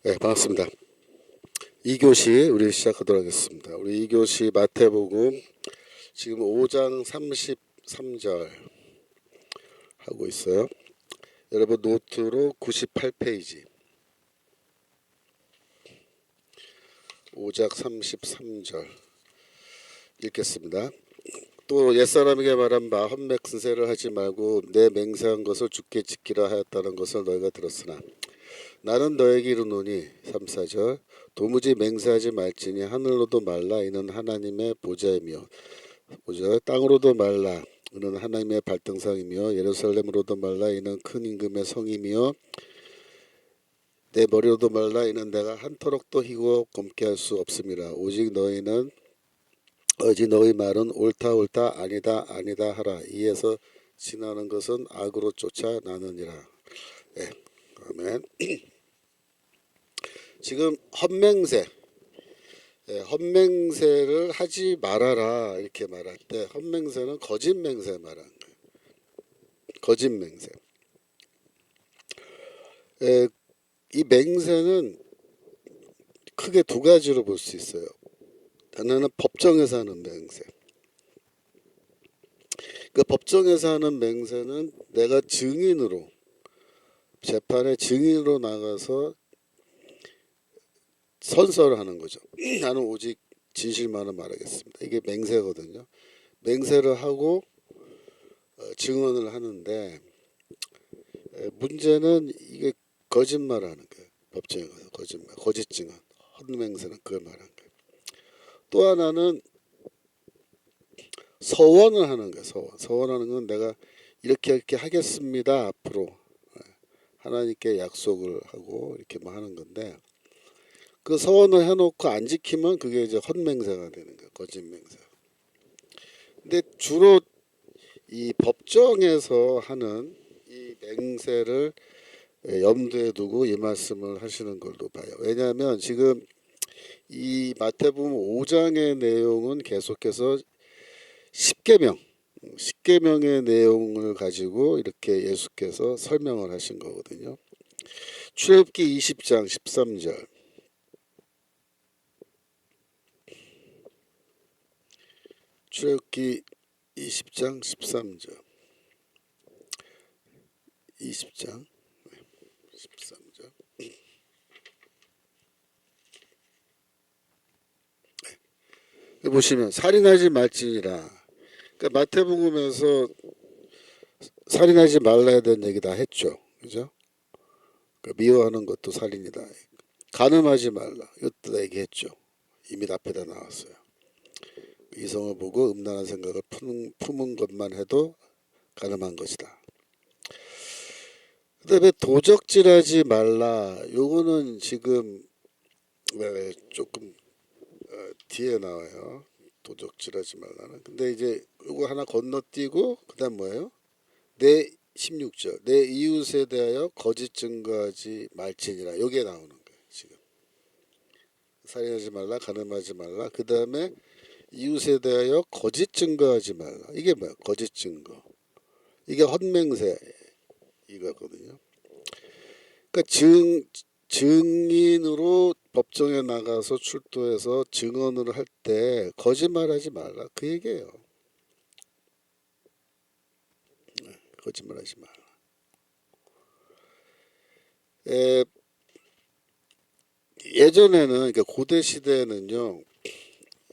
네, 반갑습니다. 2교시 우리 시작하도록 하겠습니다. 우리 2교시 마태복음 지금 5장 33절 하고 있어요. 여러분 노트로 98페이지 5장 33절 읽겠습니다. 또 옛사람에게 말한 바 헛맹세를 하지 말고 내 맹세한 것을 주께 지키라 하였다는 것을 너희가 들었으나 나는 너에게 이르노니 3, 4절 도무지 맹세하지 말지니 하늘로도 말라 이는 하나님의 보좌이며 5절 땅으로도 말라 이는 하나님의 발등상이며 예루살렘으로도 말라 이는 큰 임금의 성이며 내 머리로도 말라 이는 내가 한터럭도 희고 검게 할 수 없음이라 오직 너희 말은 옳다 옳다 아니다 아니다 하라 이에서 지나는 것은 악으로 쫓아나느니라. 네, 아멘. 지금 헛맹세, 헛맹세를 하지 말아라 이렇게 말할 때 헛맹세는 거짓맹세 말하는 거예요. 거짓맹세. 이 맹세는 크게 두 가지로 볼 수 있어요. 하나는 법정에서 하는 맹세. 그 법정에서 하는 맹세는 내가 증인으로 재판에 증인으로 나가서 선서를 하는 거죠. 나는 오직 진실만을 말하겠습니다. 이게 맹세거든요. 맹세를 하고 증언을 하는데 문제는 이게 거짓말을 하는 거예요. 법정에 가서 거짓말, 거짓 증언, 헛맹세는 그걸 말하는 거예요. 또 하나는 서원을 하는 거예요. 서원하는 건 내가 이렇게 하겠습니다. 앞으로 하나님께 약속을 하고 이렇게 뭐 하는 건데 그 서원을 해놓고 안 지키면 그게 이제 헛맹세가 되는 거예요. 거짓맹세. 근데 주로 이 법정에서 하는 이 맹세를 염두에 두고 이 말씀을 하시는 걸로 봐요. 왜냐하면 지금 이 마태복음 5장의 내용은 계속해서 10계명의 내용을 가지고 이렇게 예수께서 설명을 하신 거거든요. 출애굽기 20장 13절. 출애굽기 20장 13절. 20장 13절. 보시면 살인하지 말지니라. 그러니까 마태복음에서 살인하지 말라야 되는 얘기 다 했죠. 그죠? 그러니까 미워하는 것도 살인이다. 간음하지 말라. 이것도 얘기했죠. 이미 앞에다 나왔어요. 이성을 보고 음란한 생각을 품은 것만 해도 간음한 것이다. 그다음에 도적질하지 말라. 요거는 지금 조금 뒤에 나와요. 도적질하지 말라는. 근데 이제 요거 하나 건너뛰고 그다음 뭐예요? 내 16절 내 이웃에 대하여 거짓 증거하지 말지니라. 요게 나오는 거예요. 지금 살인하지 말라, 간음하지 말라. 그 다음에 이웃에 대하여 거짓 증거하지 말라. 이게 뭐야? 거짓 증거. 이게 헛맹세 이거거든요. 그러니까 증인으로 법정에 나가서 출두해서 증언을 할 때 거짓말하지 말라 그 얘기예요. 거짓말하지 말라. 예전에는 그러니까 고대 시대에는요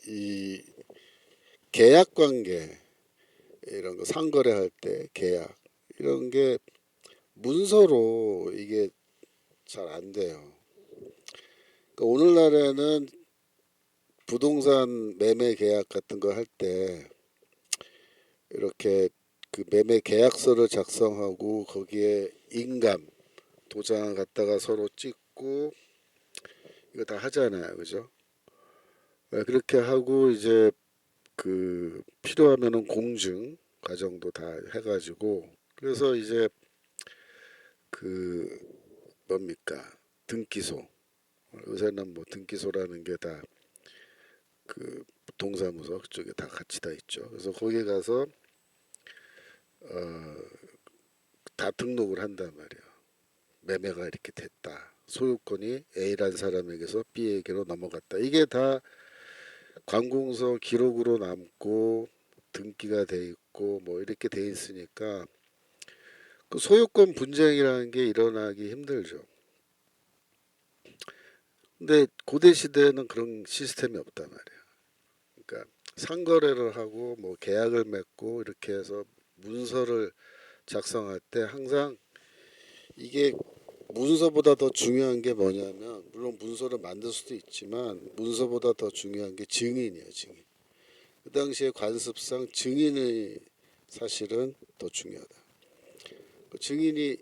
이 계약 관계 이런 거 상거래할 때 계약 이런 게 문서로 이게 잘 안 돼요. 그러니까 오늘날에는 부동산 매매 계약 같은 거 할 때 이렇게 그 매매 계약서를 작성하고 거기에 인감 도장을 갖다가 서로 찍고 이거 다 하잖아요, 그죠? 그렇게 하고 이제 그 필요하면은 공증 과정도 다 해가지고 그래서 이제 그 뭡니까 등기소 요새는 뭐 등기소라는 게 다 그 동사무소 그쪽에 다 같이 다 있죠. 그래서 거기 가서 다 등록을 한단 말이야. 매매가 이렇게 됐다. 소유권이 A라는 사람에게서 B에게로 넘어갔다. 이게 다 관공서 기록으로 남고 등기가 돼 있고 뭐 이렇게 돼 있으니까 그 소유권 분쟁이라는 게 일어나기 힘들죠. 근데 고대 시대에는 그런 시스템이 없단 말이에요. 그러니까 상거래를 하고 뭐 계약을 맺고 이렇게 해서 문서를 작성할 때 항상 이게 문서보다 더 중요한 게 뭐냐면 물론 문서를 만들 수도 있지만 문서보다 더 중요한 게 증인이에요. 증인. 그 당시에 관습상 증인이 사실은 더 중요하다. 그 증인이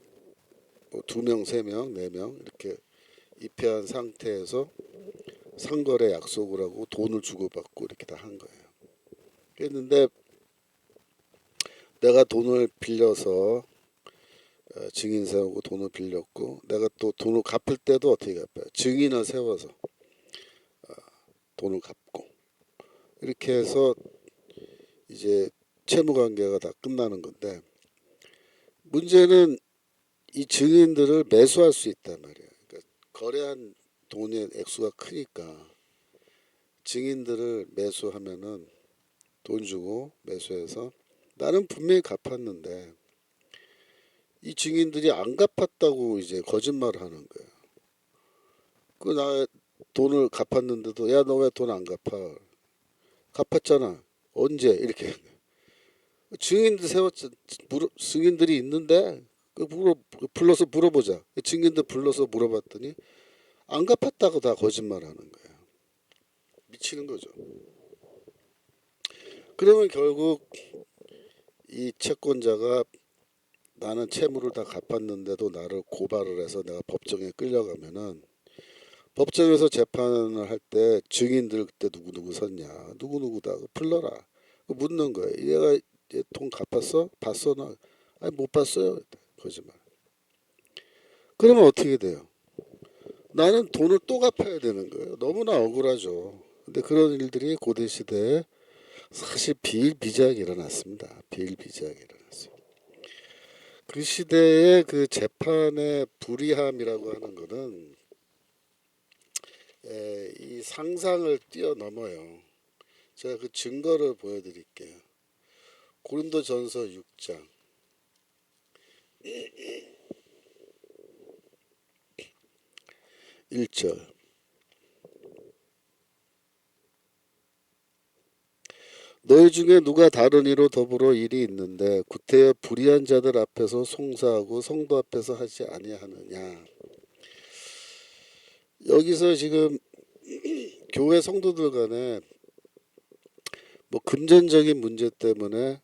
뭐 2명, 3명, 4명 이렇게 입회한 상태에서 상거래 약속을 하고 돈을 주고받고 이렇게 다 한 거예요. 그랬는데 내가 돈을 빌려서 증인 세우고 돈을 빌렸고 내가 또 돈을 갚을 때도 어떻게 갚아요? 증인을 세워서 돈을 갚고 이렇게 해서 이제 채무 관계가 다 끝나는 건데 문제는 이 증인들을 매수할 수 있단 말이에요. 그러니까 거래한 돈의 액수가 크니까 증인들을 매수하면은 돈 주고 매수해서 나는 분명히 갚았는데 이 증인들이 안 갚았다고 이제 거짓말을 하는 거예요. 그 나 돈을 갚았는데도 야 너 왜 돈 안 갚아? 갚았잖아. 언제? 이렇게 증인들 세웠 증인들이 있는데 불러서 물어보자. 증인들 불러서 물어봤더니 안 갚았다고 다 거짓말하는 거예요. 미치는 거죠. 그러면 결국 이 채권자가 나는 채무를 다 갚았는데도 나를 고발을 해서 내가 법정에 끌려가면은 법정에서 재판을 할 때 증인들 그때 누구 섰냐 누구다 불러라 묻는 거예요. 얘가 얘 돈 갚았어? 봤어? 나 아니 못 봤어요. 거짓말. 그러면 어떻게 돼요? 나는 돈을 또 갚아야 되는 거예요. 너무나 억울하죠. 근데 그런 일들이 고대 시대에 사실 비일비재하게 일어났습니다. 비일비재하게 일어났어요. 그 시대의 그 재판의 불이함이라고 하는 거는 이 상상을 뛰어넘어요. 제가 그 증거를 보여드릴게요. 고린도전서 6장 1절 너희 중에 누가 다른 이로 더불어 일이 있는데 구태여 불의한 자들 앞에서 송사하고 성도 앞에서 하지 아니하느냐. 여기서 지금 교회 성도들 간에 뭐 금전적인 문제 때문에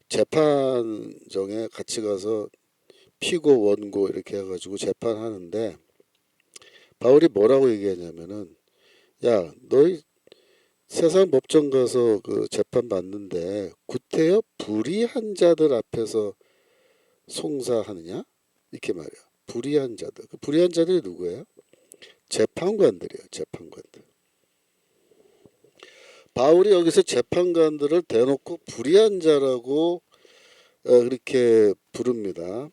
재판정에 같이 가서 피고 원고 이렇게 해가지고 재판하는데 바울이 뭐라고 얘기하냐면은 야 너희 세상 법정 가서 그 재판 받는데 구태여 불의한 자들 앞에서 송사하느냐 이렇게 말이야. 불의한 자들. 그 불의한 자들이 누구예요? 재판관들이에요. 재판관들. 바울이 여기서 재판관들을 대놓고 불의한 자라고 그렇게 부릅니다.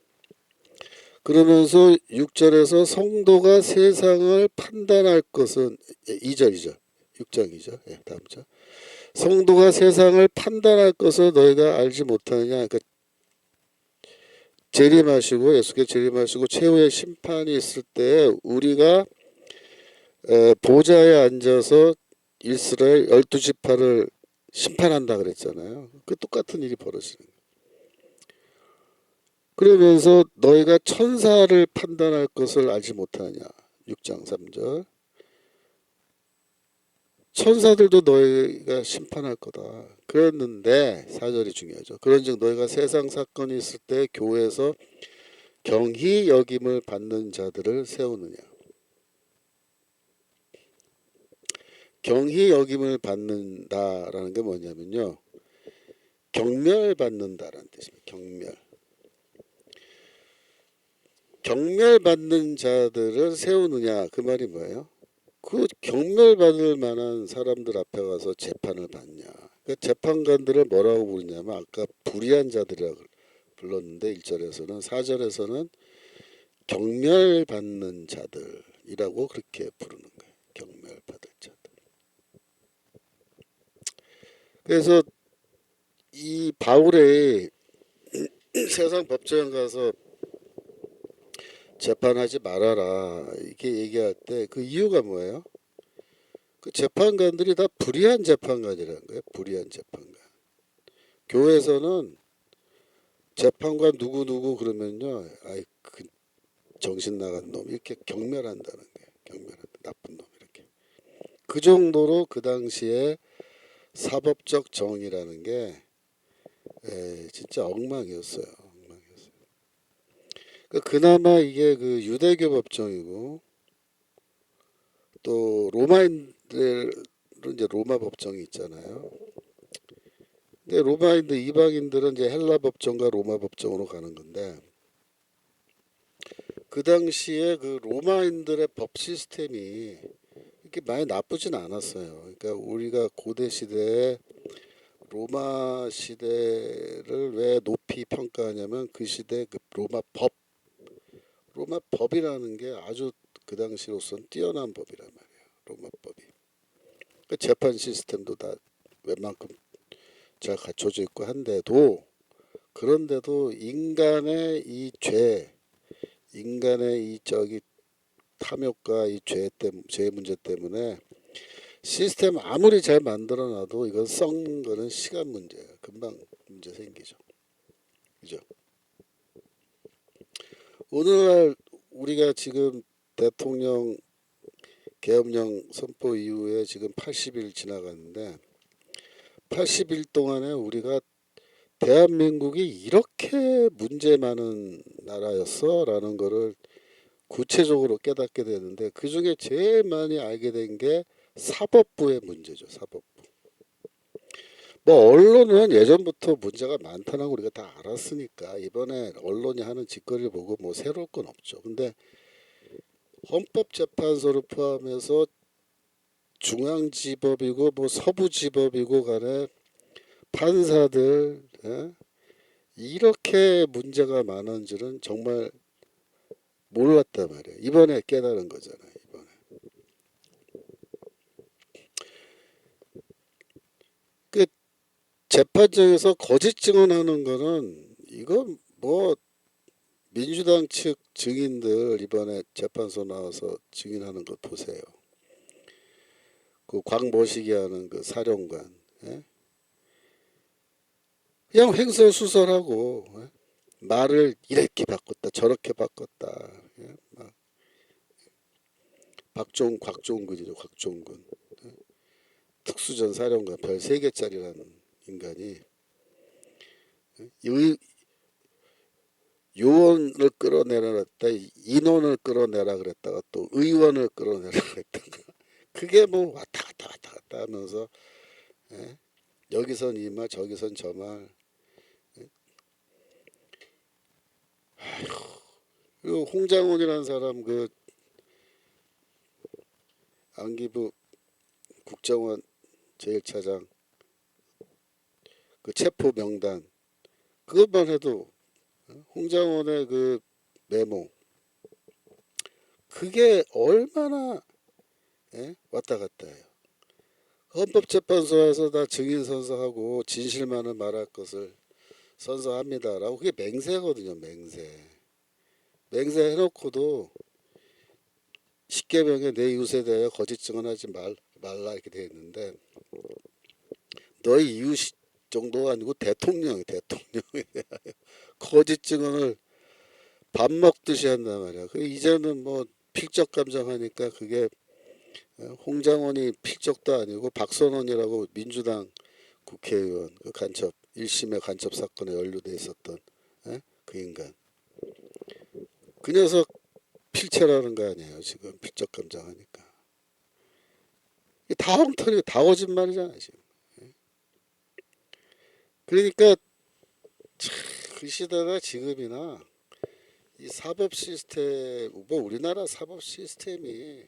그러면서 6절에서 성도가 세상을 판단할 것은 2절이죠. 6장 2절. 다음 절. 성도가 세상을 판단할 것을 너희가 알지 못하느냐. 그러니까 재림하시고 예수께 재림하시고 최후의 심판이 있을 때 우리가 보좌에 앉아서 이스라엘 12지파를 심판한다 그랬잖아요. 그 똑같은 일이 벌어지는 거예요. 그러면서 너희가 천사를 판단할 것을 알지 못하느냐. 6장 3절. 천사들도 너희가 심판할 거다. 그랬는데 4절이 중요하죠. 그런즉 너희가 세상 사건이 있을 때 교회에서 경히 여김을 받는 자들을 세우느냐. 경히 여김을 받는다라는 게 뭐냐면요. 경멸받는다라는 뜻입니다. 경멸. 경멸받는 자들을 세우느냐 그 말이 뭐예요? 그 경멸받을 만한 사람들 앞에 가서 재판을 받냐. 그 재판관들을 뭐라고 부르냐면 아까 불의한 자들이라고 불렀는데 1절에서는 4절에서는 경멸받는 자들이라고 그렇게 부르는 거예요. 경멸받을 자들. 그래서 이 바울의 세상 법정에 가서 재판하지 말아라 이렇게 얘기할 때 그 이유가 뭐예요? 그 재판관들이 다 불의한 재판관이라는 거예요. 불의한 재판관. 교회에서는 재판관 누구 그러면요, 아이 그 정신 나간 놈 이렇게 경멸한다는 거예요. 경멸한다. 나쁜 놈 이렇게. 그 정도로 그 당시에 사법적 정의라는 게 진짜 엉망이었어요. 엉망이었어요. 그나마 이게 그 유대교 법정이고 또 로마인들은 이제 로마 법정이 있잖아요. 근데 로마인들 이방인들은 이제 헬라 법정과 로마 법정으로 가는 건데 그 당시에 그 로마인들의 법 시스템이 이렇게 많이 나쁘진 않았어요. 그러니까 우리가 고대 시대에 로마 시대를 왜 높이 평가하냐면 그 시대 그 로마 법이라는 게 아주 그 당시로선 뛰어난 법이란 말이에요. 로마 법이. 그 재판 시스템도 다 웬만큼 잘 갖춰져 있고 한데도 그런데도 인간의 이 죄, 인간의 이 탐욕과 이 죄 문제 때문에 시스템 아무리 잘 만들어놔도 이건 썩는 거는 시간 문제예요. 금방 문제 생기죠. 그죠? 오늘날 우리가 지금 대통령 계엄령 선포 이후에 지금 80일 지나갔는데 80일 동안에 우리가 대한민국이 이렇게 문제 많은 나라였어 라는 거를 구체적으로 깨닫게 되는데 그 중에 제일 많이 알게 된 게 사법부의 문제죠. 사법부. 뭐 언론은 예전부터 문제가 많다는 거 우리가 다 알았으니까 이번에 언론이 하는 짓거리를 보고 뭐 새로울 건 없죠. 근데 헌법재판소를 포함해서 중앙지법이고 뭐 서부지법이고 간에 판사들 이렇게 문제가 많은 줄은 정말 몰랐단 말이에요. 이번에 깨달은 거잖아요. 이번에. 그 재판정에서 거짓 증언하는 거는 이건 뭐 민주당 측 증인들 이번에 재판소 나와서 증인하는 거 보세요. 그 광보시기 하는 그 사령관 그냥 횡설수설하고 말을 이렇게 바꿨다 저렇게 바꿨다 막 곽종근이죠. 곽종근 특수전 사령관 별 3개짜리라는 인간이 요원을 끌어내라 그랬다 인원을 끌어내라 그랬다가 또 의원을 끌어내라 그랬다가 그게 뭐 왔다 갔다 하면서 여기선 이 말 저기선 저 말. 그리고 홍장원이라는 사람 그 안기부 국정원 제1차장 그 체포 명단 그것만 해도 홍장원의 그 메모 그게 얼마나 왔다 갔다 해요. 헌법재판소에서 다 증인 선서하고 진실만을 말할 것을 선서합니다라고 그게 맹세거든요. 맹세 해놓고도 10계명에 내 이웃에 대하여 거짓 증언하지 말라 이렇게 되어 있는데 너희 이웃 정도가 아니고 대통령이 거짓 증언을 밥 먹듯이 한단 말이야. 이제는 뭐 필적 감정하니까 그게 홍장원이 필적도 아니고 박선원이라고 민주당 국회의원 그 간첩 1심의 간첩 사건에 연루돼 있었던 그 인간 그 녀석 필체라는 거 아니에요. 지금 필적 감정하니까 다 엉터리 다 거짓말이잖아요. 지금. 그러니까 그 시대나 지금이나 이 사법 시스템 뭐 우리나라 사법 시스템이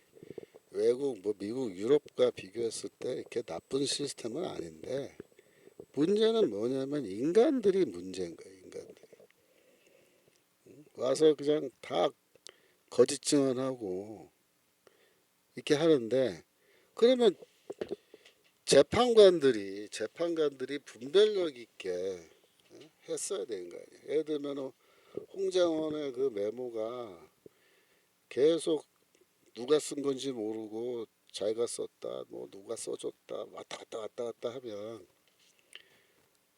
외국 뭐 미국 유럽과 비교했을 때 이렇게 나쁜 시스템은 아닌데 문제는 뭐냐면 인간들이 문제인 거예요. 인간들이 와서 그냥 다 거짓 증언하고 이렇게 하는데, 그러면 재판관들이 분별력 있게 했어야 되는 거 아니에요. 예를 들면 홍장원의 그 메모가 계속 누가 쓴 건지 모르고 자기가 썼다, 뭐 누가 써줬다, 왔다 갔다 하면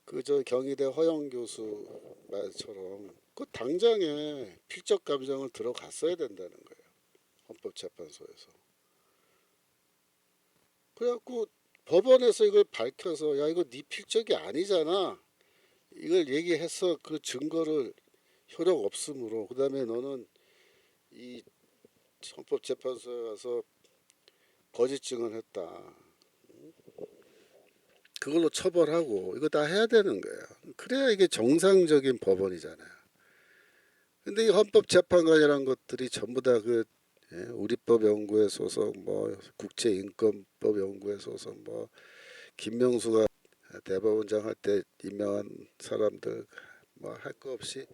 그 저 경희대 허영 교수 말처럼 그 당장에 필적 감정을 들어갔어야 된다는 거예요. 헌법재판소에서. 그래갖고 법원에서 이걸 밝혀서 야 이거 네 필적이 아니잖아. 이걸 얘기해서 그 증거를 효력 없으므로 그다음에 너는 이 헌법재판소에 가서 거짓 증언했다. 그걸로 처벌하고 이거 다 해야 되는 거예요. 그래야 이게 정상적인 법원이잖아요. 근데 이 헌법재판관이라는 것들이 전부 다 그 우리법 연구회 소속, 뭐 국제인권법 연구회 소속, 뭐 김명수가 대법원장 할 때 임명한 사람들 뭐 할 거 없이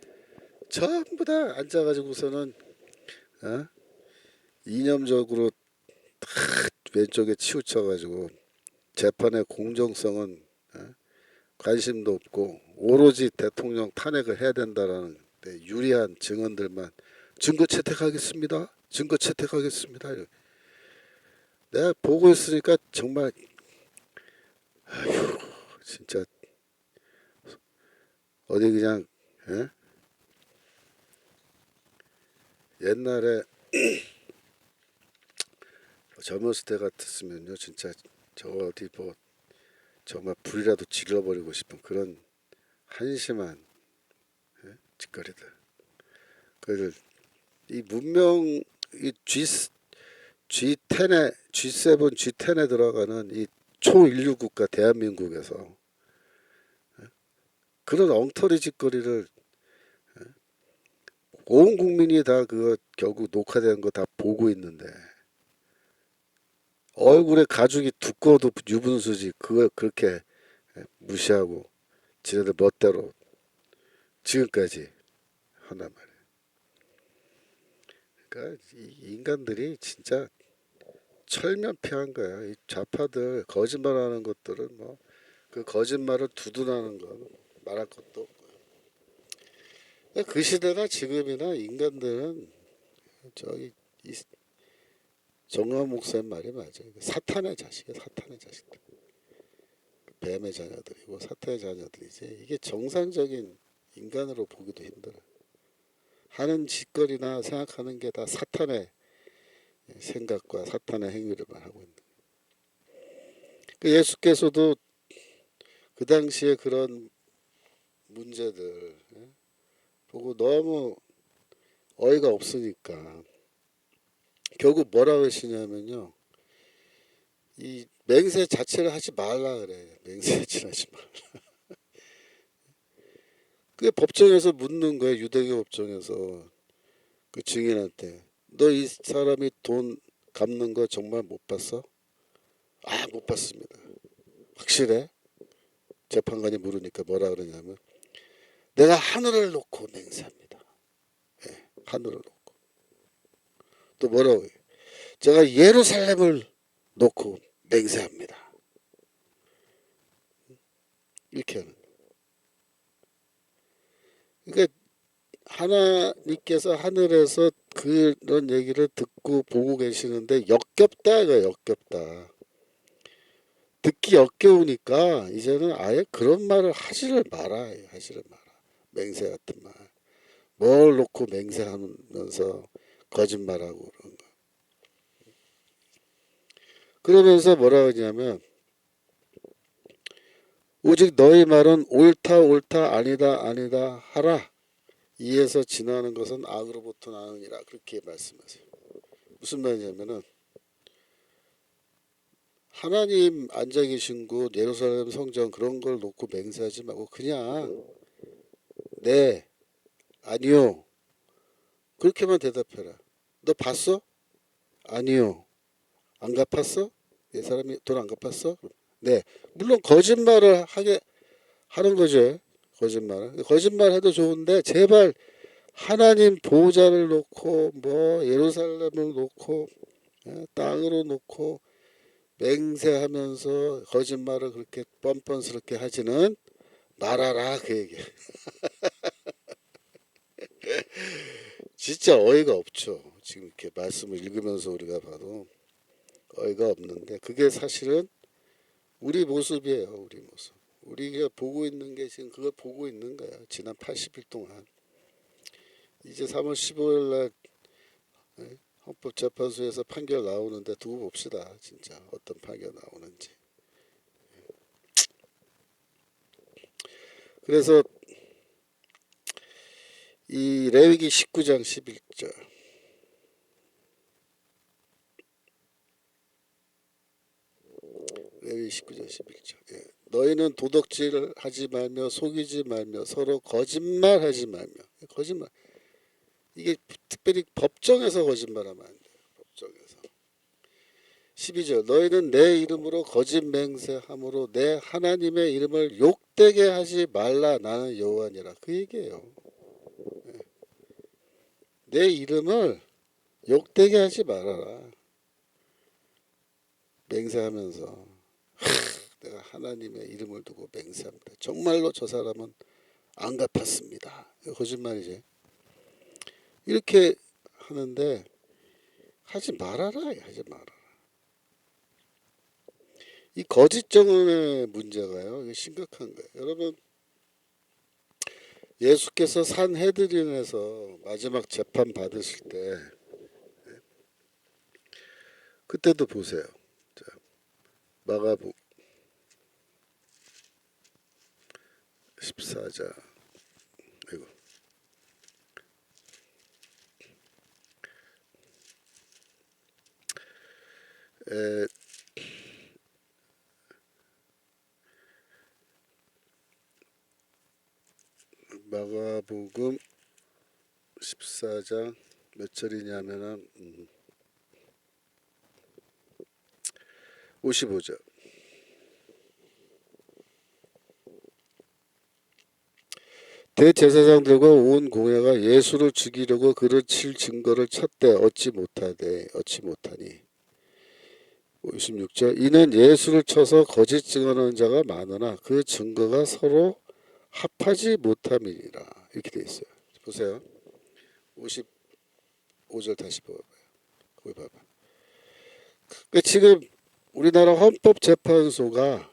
전부 다 앉아가지고서는 이념적으로 다 왼쪽에 치우쳐가지고 재판의 공정성은 관심도 없고 오로지 대통령 탄핵을 해야 된다라는 유리한 증언들만 증거 채택하겠습니다. 증거 채택하겠습니다. 내가 보고 있으니까 정말 아휴 진짜 어디 그냥 옛날에 젊었을 때 같았으면요 진짜 저 어디 뭐 정말 불이라도 질러버리고 싶은 그런 한심한 짓거리들. 그들 이 문명 이 G10에 G7 G10에 들어가는 이 초인류 국가 대한민국에서 그런 엉터리 짓거리를 온 국민이 다 그거 결국 녹화된 거 다 보고 있는데 얼굴에 가죽이 두꺼워도 유분수지 그걸 그렇게 무시하고 지네들 멋대로 지금까지 한단 말이에요. 그러니까 이 인간들이 진짜 철면피한 거야. 이 좌파들 거짓말하는 것들은 뭐 그 거짓말을 두둔하는 건 말할 것도 없고. 그 시대나 지금이나 인간들은 저기 이 정화 목사님 말이 맞아요. 사탄의 자식이야, 사탄의 자식들. 뱀의 자녀들이고 사탄의 자녀들이지. 이게 정상적인 인간으로 보기도 힘들어. 하는 짓거리나 생각하는 게 다 사탄의 생각과 사탄의 행위를만 하고 있는. 예수께서도 그 당시에 그런 문제들 보고 너무 어이가 없으니까 결국 뭐라고 하시냐면요. 이 맹세 자체를 하지 말라 그래. 맹세 자체를 하지 말라. 그게 법정에서 묻는 거예요. 유대교 법정에서 그 증인한테 너 이 사람이 돈 갚는 거 정말 못 봤어? 아, 못 봤습니다. 확실해? 재판관이 물으니까 뭐라 그러냐면 내가 하늘을 놓고 맹세합니다. 네, 하늘을 놓고. 또 뭐라고 해요? 제가 예루살렘을 놓고 맹세합니다. 이렇게 하는. 그러니까 하나님께서 하늘에서 그런 얘기를 듣고 보고 계시는데 역겹다 이거 역겹다. 듣기 역겨우니까 이제는 아예 그런 말을 하지를 마라. 하지를 마라. 맹세 같은 말. 뭘 놓고 맹세하면서 거짓말하고 그런 거. 그러면서 뭐라 그러냐면 오직 너희 말은 옳다 옳다 아니다 아니다 하라. 이에서 지나는 것은 악으로부터 나느니라. 그렇게 말씀하세요. 무슨 말이냐면은 하나님 앉아 계신 곳 예루살렘 성전 그런 걸 놓고 맹세하지 말고 그냥 네 아니요 그렇게만 대답해라. 너 봤어? 아니요. 안 갚았어? 이 사람이 돈 안 갚았어? 네. 물론 거짓말을 하게 하는 거죠. 거짓말 해도 좋은데 제발 하나님 보호자를 놓고 뭐 예루살렘을 놓고 땅으로 놓고 맹세하면서 거짓말을 그렇게 뻔뻔스럽게 하지는 말아라 그 얘기. 진짜 어이가 없죠. 지금 이렇게 말씀을 읽으면서 우리가 봐도 어이가 없는데 그게 사실은 우리 모습이에요. 우리 모습. 우리가 보고 있는 게 지금 그걸 보고 있는 거야. 지난 80일 동안. 이제 3월 15일 날 헌법재판소에서 판결 나오는데 두고 봅시다. 진짜 어떤 판결 나오는지. 그래서 이 레위기 19장 11절 레위기 19장 11절 너희는 도덕질을 하지 말며 속이지 말며 서로 거짓말하지 말며 거짓말 이게 특별히 법정에서 거짓말하면 안 돼요. 법정에서 12절 너희는 내 이름으로 거짓 맹세함으로 내 하나님의 이름을 욕되게 하지 말라 나는 여호와니라 그 얘기예요. 내 이름을 욕되게 하지 말아라. 맹세하면서 내가 하나님의 이름을 두고 맹세합니다. 정말로 저 사람은 안 갚았습니다. 거짓말이지. 이렇게 하는데 하지 말아라. 하지 말아라. 이 거짓 증언의 문제가요. 이게 심각한 거예요. 여러분 예수께서 산헤드린에서 마지막 재판 받으실 때 그때도 보세요. 자, 마가복음 14장 이거 마가복음 14장 몇 절이냐면은 55절 대제사장들과 온 공회가 예수를 죽이려고 그를 칠 증거를 찾되 얻지 못하니 56절 이는 예수를 쳐서 거짓 증언하는 자가 많으나 그 증거가 서로 합하지 못함이니라 이렇게 돼 있어요. 보세요. 55절 다시 봐봐요. 거기 봐봐. 그러니까 지금 우리나라 헌법재판소가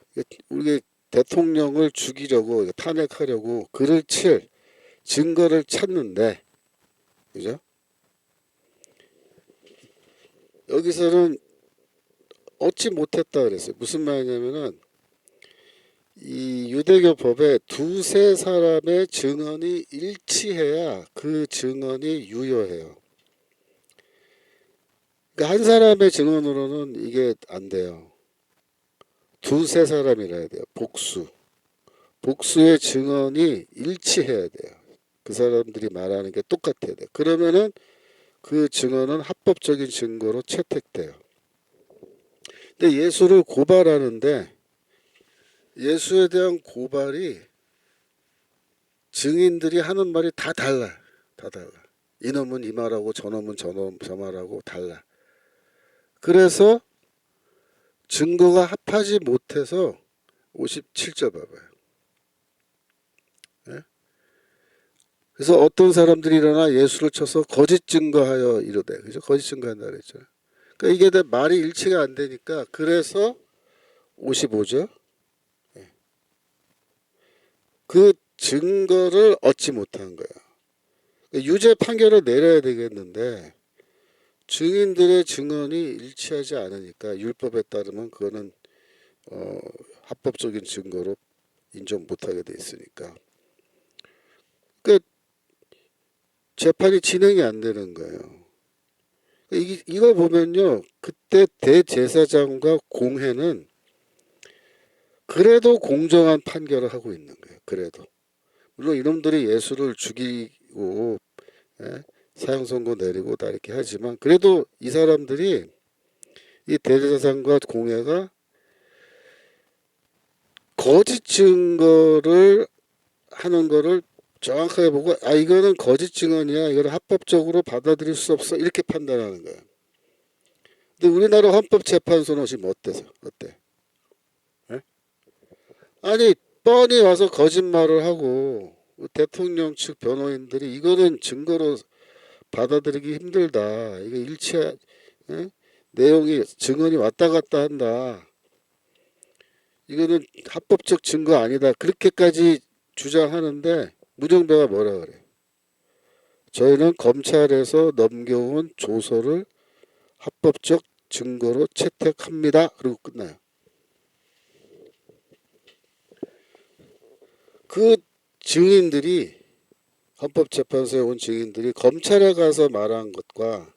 우리 대통령을 죽이려고 탄핵하려고 그를 칠 증거를 찾는데 그죠? 여기서는 얻지 못했다 그랬어요. 무슨 말이냐면은 이 유대교 법에 두세 사람의 증언이 일치해야 그 증언이 유효해요. 그러니까 한 사람의 증언으로는 이게 안 돼요. 두세 사람이라 해야 돼요. 복수의 증언이 일치해야 돼요. 그 사람들이 말하는 게 똑같아야 돼요. 그러면은 그 증언은 합법적인 증거로 채택돼요. 근데 예수를 고발하는데 예수에 대한 고발이 증인들이 하는 말이 다 달라. 다 달라. 이놈은 이 말하고 저놈은 저 말하고 달라. 그래서 증거가 합하지 못해서 57절 봐봐요. 예? 그래서 어떤 사람들이 일어나 예수를 쳐서 거짓 증거하여 이르되 그죠? 거짓 증거한다 그랬죠. 그러니까 이게 다 말이 일치가 안 되니까 그래서 55절 그 증거를 얻지 못한 거야. 유죄 판결을 내려야 되겠는데 증인들의 증언이 일치하지 않으니까 율법에 따르면 그거는 합법적인 증거로 인정 못하게 돼 있으니까 그 재판이 진행이 안 되는 거예요. 이걸 보면요 그때 대제사장과 공회는 그래도 공정한 판결을 하고 있는 거예요. 그래도 물론 이놈들이 예수를 죽이고 사형 선고 내리고 다 이렇게 하지만 그래도 이 사람들이 이 대제사장과 공회가 거짓 증거를 하는 거를 정확하게 보고 아 이거는 거짓 증언이야. 이거는 합법적으로 받아들일 수 없어. 이렇게 판단하는 거야. 근데 우리나라 헌법재판소는 지금 어때서? 어때? 예? 아니 뻔히 와서 거짓말을 하고 대통령 측 변호인들이 이거는 증거로 받아들이기 힘들다. 이거 예? 내용이 증언이 왔다 갔다 한다. 이거는 합법적 증거 아니다. 그렇게까지 주장하는데 문영배가 뭐라 그래? 저희는 검찰에서 넘겨온 조서를 합법적 증거로 채택합니다. 그리고 끝나요. 그 증인들이 헌법재판소에 온 증인들이 검찰에 가서 말한 것과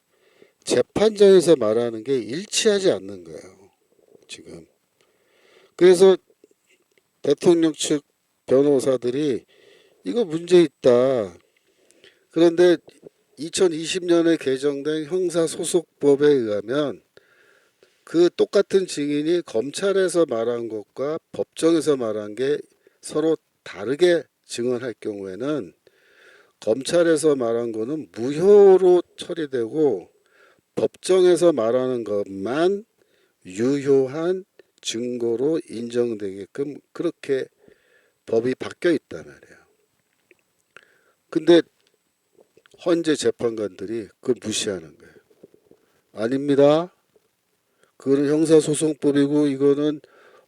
재판장에서 말하는 게 일치하지 않는 거예요. 지금. 그래서 대통령 측 변호사들이 이거 문제 있다. 그런데 2020년에 개정된 형사소송법에 의하면 그 똑같은 증인이 검찰에서 말한 것과 법정에서 말한 게 서로 다르게 증언할 경우에는 검찰에서 말한 거는 무효로 처리되고 법정에서 말하는 것만 유효한 증거로 인정되게끔 그렇게 법이 바뀌어 있단 말이에요. 근데 헌재 재판관들이 그걸 무시하는 거예요. 아닙니다. 그거는 형사소송법이고 이거는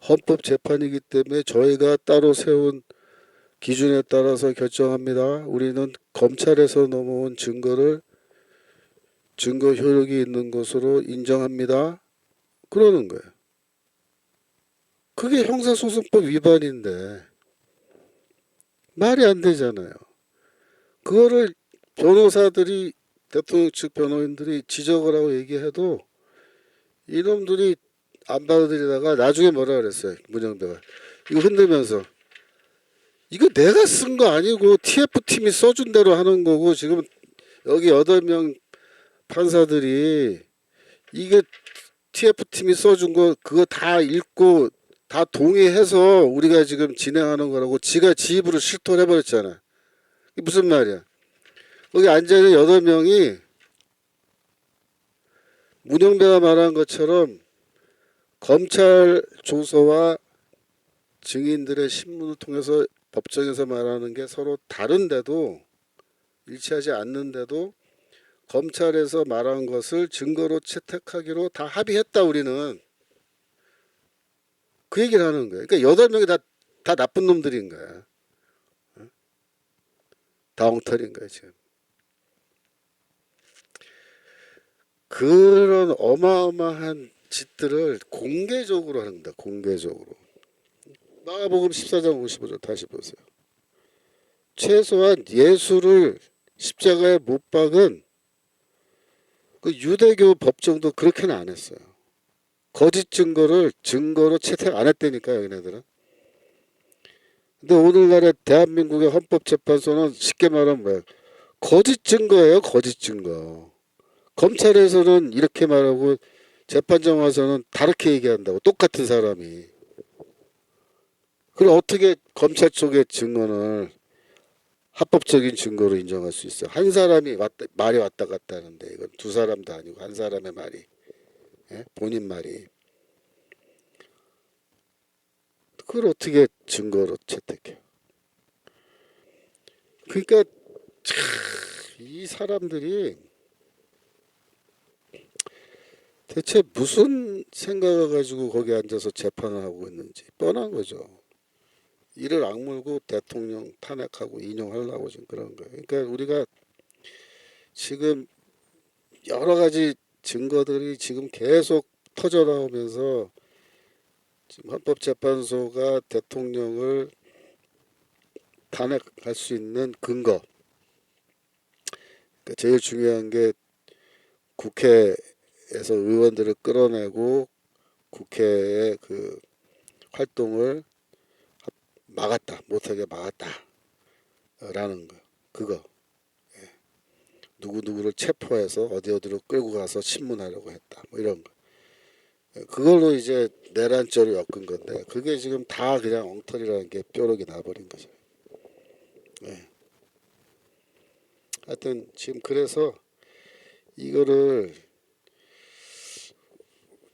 헌법재판이기 때문에 저희가 따로 세운 기준에 따라서 결정합니다. 우리는 검찰에서 넘어온 증거를 증거 효력이 있는 것으로 인정합니다. 그러는 거예요. 그게 형사소송법 위반인데 말이 안 되잖아요. 그거를 변호사들이 대통령 측 변호인들이 지적을 하고 얘기해도 이놈들이 안 받아들이다가 나중에 뭐라 그랬어요. 문영배가 이거 흔들면서 이거 내가 쓴 거 아니고 TF팀이 써준 대로 하는 거고 지금 여기 8명 판사들이 이게 TF팀이 써준 거 그거 다 읽고 다 동의해서 우리가 지금 진행하는 거라고 지가 지 입으로 실토를 해버렸잖아. 이게 무슨 말이야. 거기 앉아있는 8명이 문영배가 말한 것처럼 검찰 조서와 증인들의 신문을 통해서 법정에서 말하는 게 서로 다른데도 일치하지 않는데도 검찰에서 말한 것을 증거로 채택하기로 다 합의했다 우리는. 그 얘기를 하는 거예요. 그러니까 8명이 다 나쁜 놈들인 거야. 다 엉터리인 거야 지금. 그런 어마어마한 짓들을 공개적으로 한다. 공개적으로. 마가복음 14장 55절 다시 보세요. 최소한 예수를 십자가에 못 박은 그 유대교 법정도 그렇게는 안 했어요. 거짓 증거를 증거로 채택 안 했다니까요, 얘네들은. 근데 오늘날의 대한민국의 헌법재판소는 쉽게 말하면 뭐야? 거짓 증거예요, 거짓 증거. 검찰에서는 이렇게 말하고 재판장 와서는 다르게 얘기한다고 똑같은 사람이. 그럼 어떻게 검찰 쪽의 증언을 합법적인 증거로 인정할 수 있어요? 한 사람이 말이 왔다 갔다 하는데 이건 두 사람도 아니고 한 사람의 말이 예? 본인 말이 그걸 어떻게 증거로 채택해요? 그러니까 이 사람들이 대체 무슨 생각을 가지고 거기 앉아서 재판을 하고 있는지 뻔한 거죠. 이를 악물고 대통령 탄핵하고 인용하려고 지금 그런 거예요. 그러니까 우리가 지금 여러 가지 증거들이 지금 계속 터져 나오면서 지금 헌법재판소가 대통령을 탄핵할 수 있는 근거. 그러니까 제일 중요한 게 국회에서 의원들을 끌어내고 국회의 그 활동을 막았다, 못하게 막았다라는 거. 그거. 누구누구를 체포해서 어디로 끌고 가서 신문하려고 했다. 뭐 이런 거. 그걸로 이제 내란죄로 엮은 건데 그게 지금 다 그냥 엉터리라는 게 뾰록이 나버린 거죠. 네. 하여튼 지금 그래서 이거를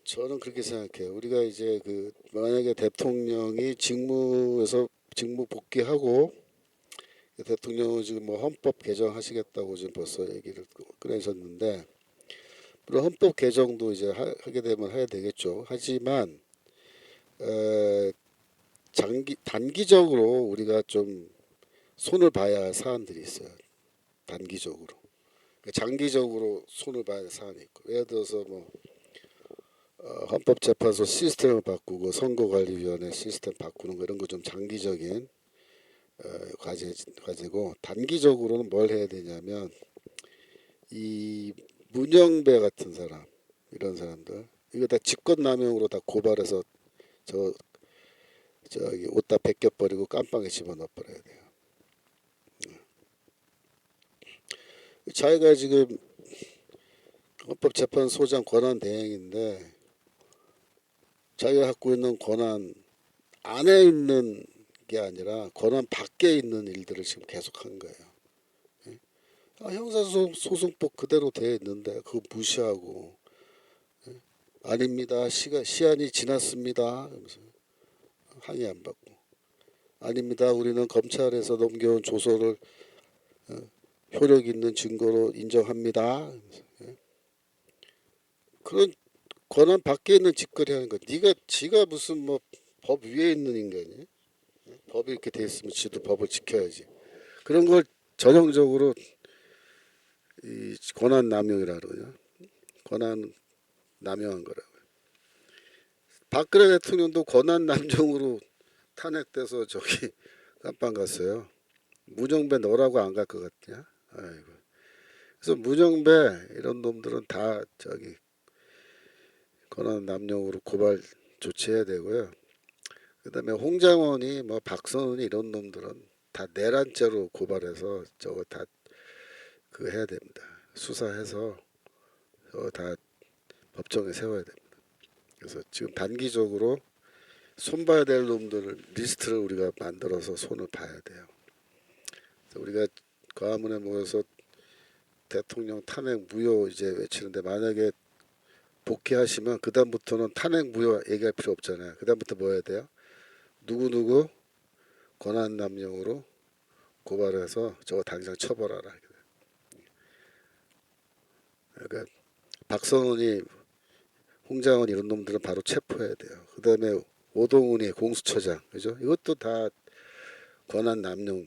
저는 그렇게 생각해요. 우리가 이제 그 만약에 대통령이 직무 복귀하고 대통령은 지금 뭐 헌법 개정하시겠다고 지금 벌써 얘기를 꺼내셨는데 물론 헌법 개정도 이제 하게 되면 해야 되겠죠. 하지만 에, 단기적으로 우리가 좀 손을 봐야 할 사안들이 있어요. 단기적으로. 장기적으로 손을 봐야 할 사안이 있고 예를 들어서 뭐 헌법재판소 시스템을 바꾸고 선거관리위원회 시스템 바꾸는 거 이런 거 좀 장기적인 과제고 단기적으로는 뭘 해야 되냐면 이 문영배 같은 사람 이런 사람들 이거 다 직권남용으로 다 고발해서 저 저기 옷 다 벗겨버리고 깜빵에 집어넣어버려야 돼요. 자기가 지금 헌법재판소장 권한 대행인데 자기가 갖고 있는 권한 안에 있는 게 아니라 권한 밖에 있는 일들을 지금 계속한 거예요. 형사소송법 그대로 돼 있는데 그거 무시하고 아닙니다. 시한이 지났습니다. 하면서 항의 안 받고 아닙니다. 우리는 검찰에서 넘겨온 조서를 효력 있는 증거로 인정합니다. 그런 권한 밖에 있는 짓거리 하는 거. 지가 무슨 뭐 법 위에 있는 인간이? 법이 이렇게 돼 있으면 지도 법을 지켜야지. 그런 걸 전형적으로 이 권한 남용이라 그러냐? 권한 남용한 거라고. 박근혜 대통령도 권한 남용으로 탄핵돼서 저기 깜빵 갔어요. 문영배 너라고 안 갈 것 같냐? 아이고. 그래서 문영배 이런 놈들은 다 저기 권한 남용으로 고발 조치해야 되고요. 그다음에 홍장원이 뭐 박선훈이 이런 놈들은 다 내란죄로 고발해서 저거 다 그 해야 됩니다. 수사해서 저거 다 법정에 세워야 됩니다. 그래서 지금 단기적으로 손봐야 될 놈들 리스트를 우리가 만들어서 손을 봐야 돼요. 우리가 광화문에 모여서 대통령 탄핵 무효 이제 외치는데 만약에 복귀하시면 그 다음부터는 탄핵 무효 얘기할 필요 없잖아요. 그 다음부터 뭐 해야 돼요? 누구 권한 남용으로 고발해서 저거 당장 처벌하라. 그러니까 박성훈이 홍장원 이런 놈들은 바로 체포해야 돼요. 그 다음에 오동훈이 공수처장 그죠? 이것도 다 권한 남용에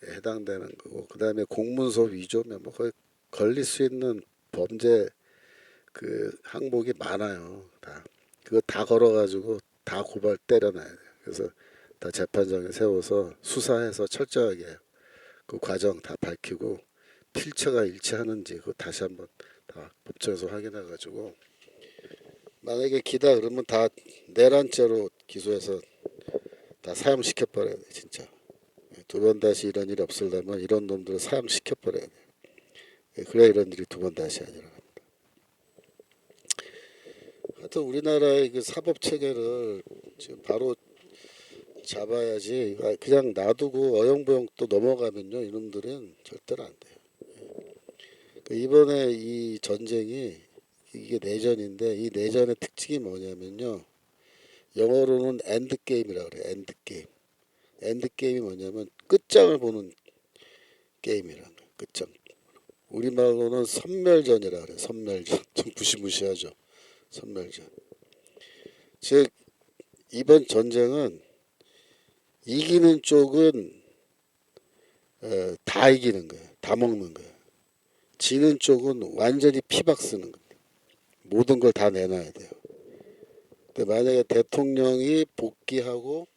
해당되는 거고 그 다음에 공문서 위조면 뭐 거의 걸릴 수 있는 범죄 그 항목이 많아요. 다 그거 다 걸어가지고 다 고발 때려놔야 돼요. 그래서 다 재판장에 세워서 수사해서 철저하게 그 과정 다 밝히고 필처가 일치하는지 그거 다시 한번 다 법정에서 확인해가지고 만약에 기다 그러면 다 내란죄로 기소해서 다 사형시켜버려야 돼 진짜. 두 번 다시 이런 일이 없으려면 이런 놈들을 사형시켜버려야 돼. 그래야 이런 일이 두 번 다시 아니라. 하여튼 우리나라의 그 사법 체계를 지금 바로 잡아야지. 그냥 놔두고 어영부영 또 넘어가면요 이놈들은 절대로 안 돼요. 이번에 이 전쟁이 이게 내전인데 이 내전의 특징이 뭐냐면요. 영어로는 엔드 게임이라 그래요. 엔드 게임. 엔드 게임이 뭐냐면 끝장을 보는 게임이라는 거예요. 끝장. 우리말로는 선멸전이라 그래요. 선멸전. 좀 무시무시하죠. 선멸전. 즉 이번 전쟁은 이기는 쪽은 다 이기는 거예요. 다 먹는 거예요. 지는 쪽은 완전히 피박 쓰는 겁니다. 모든 걸 다 내놔야 돼요. 근데 만약에 대통령이 복귀하고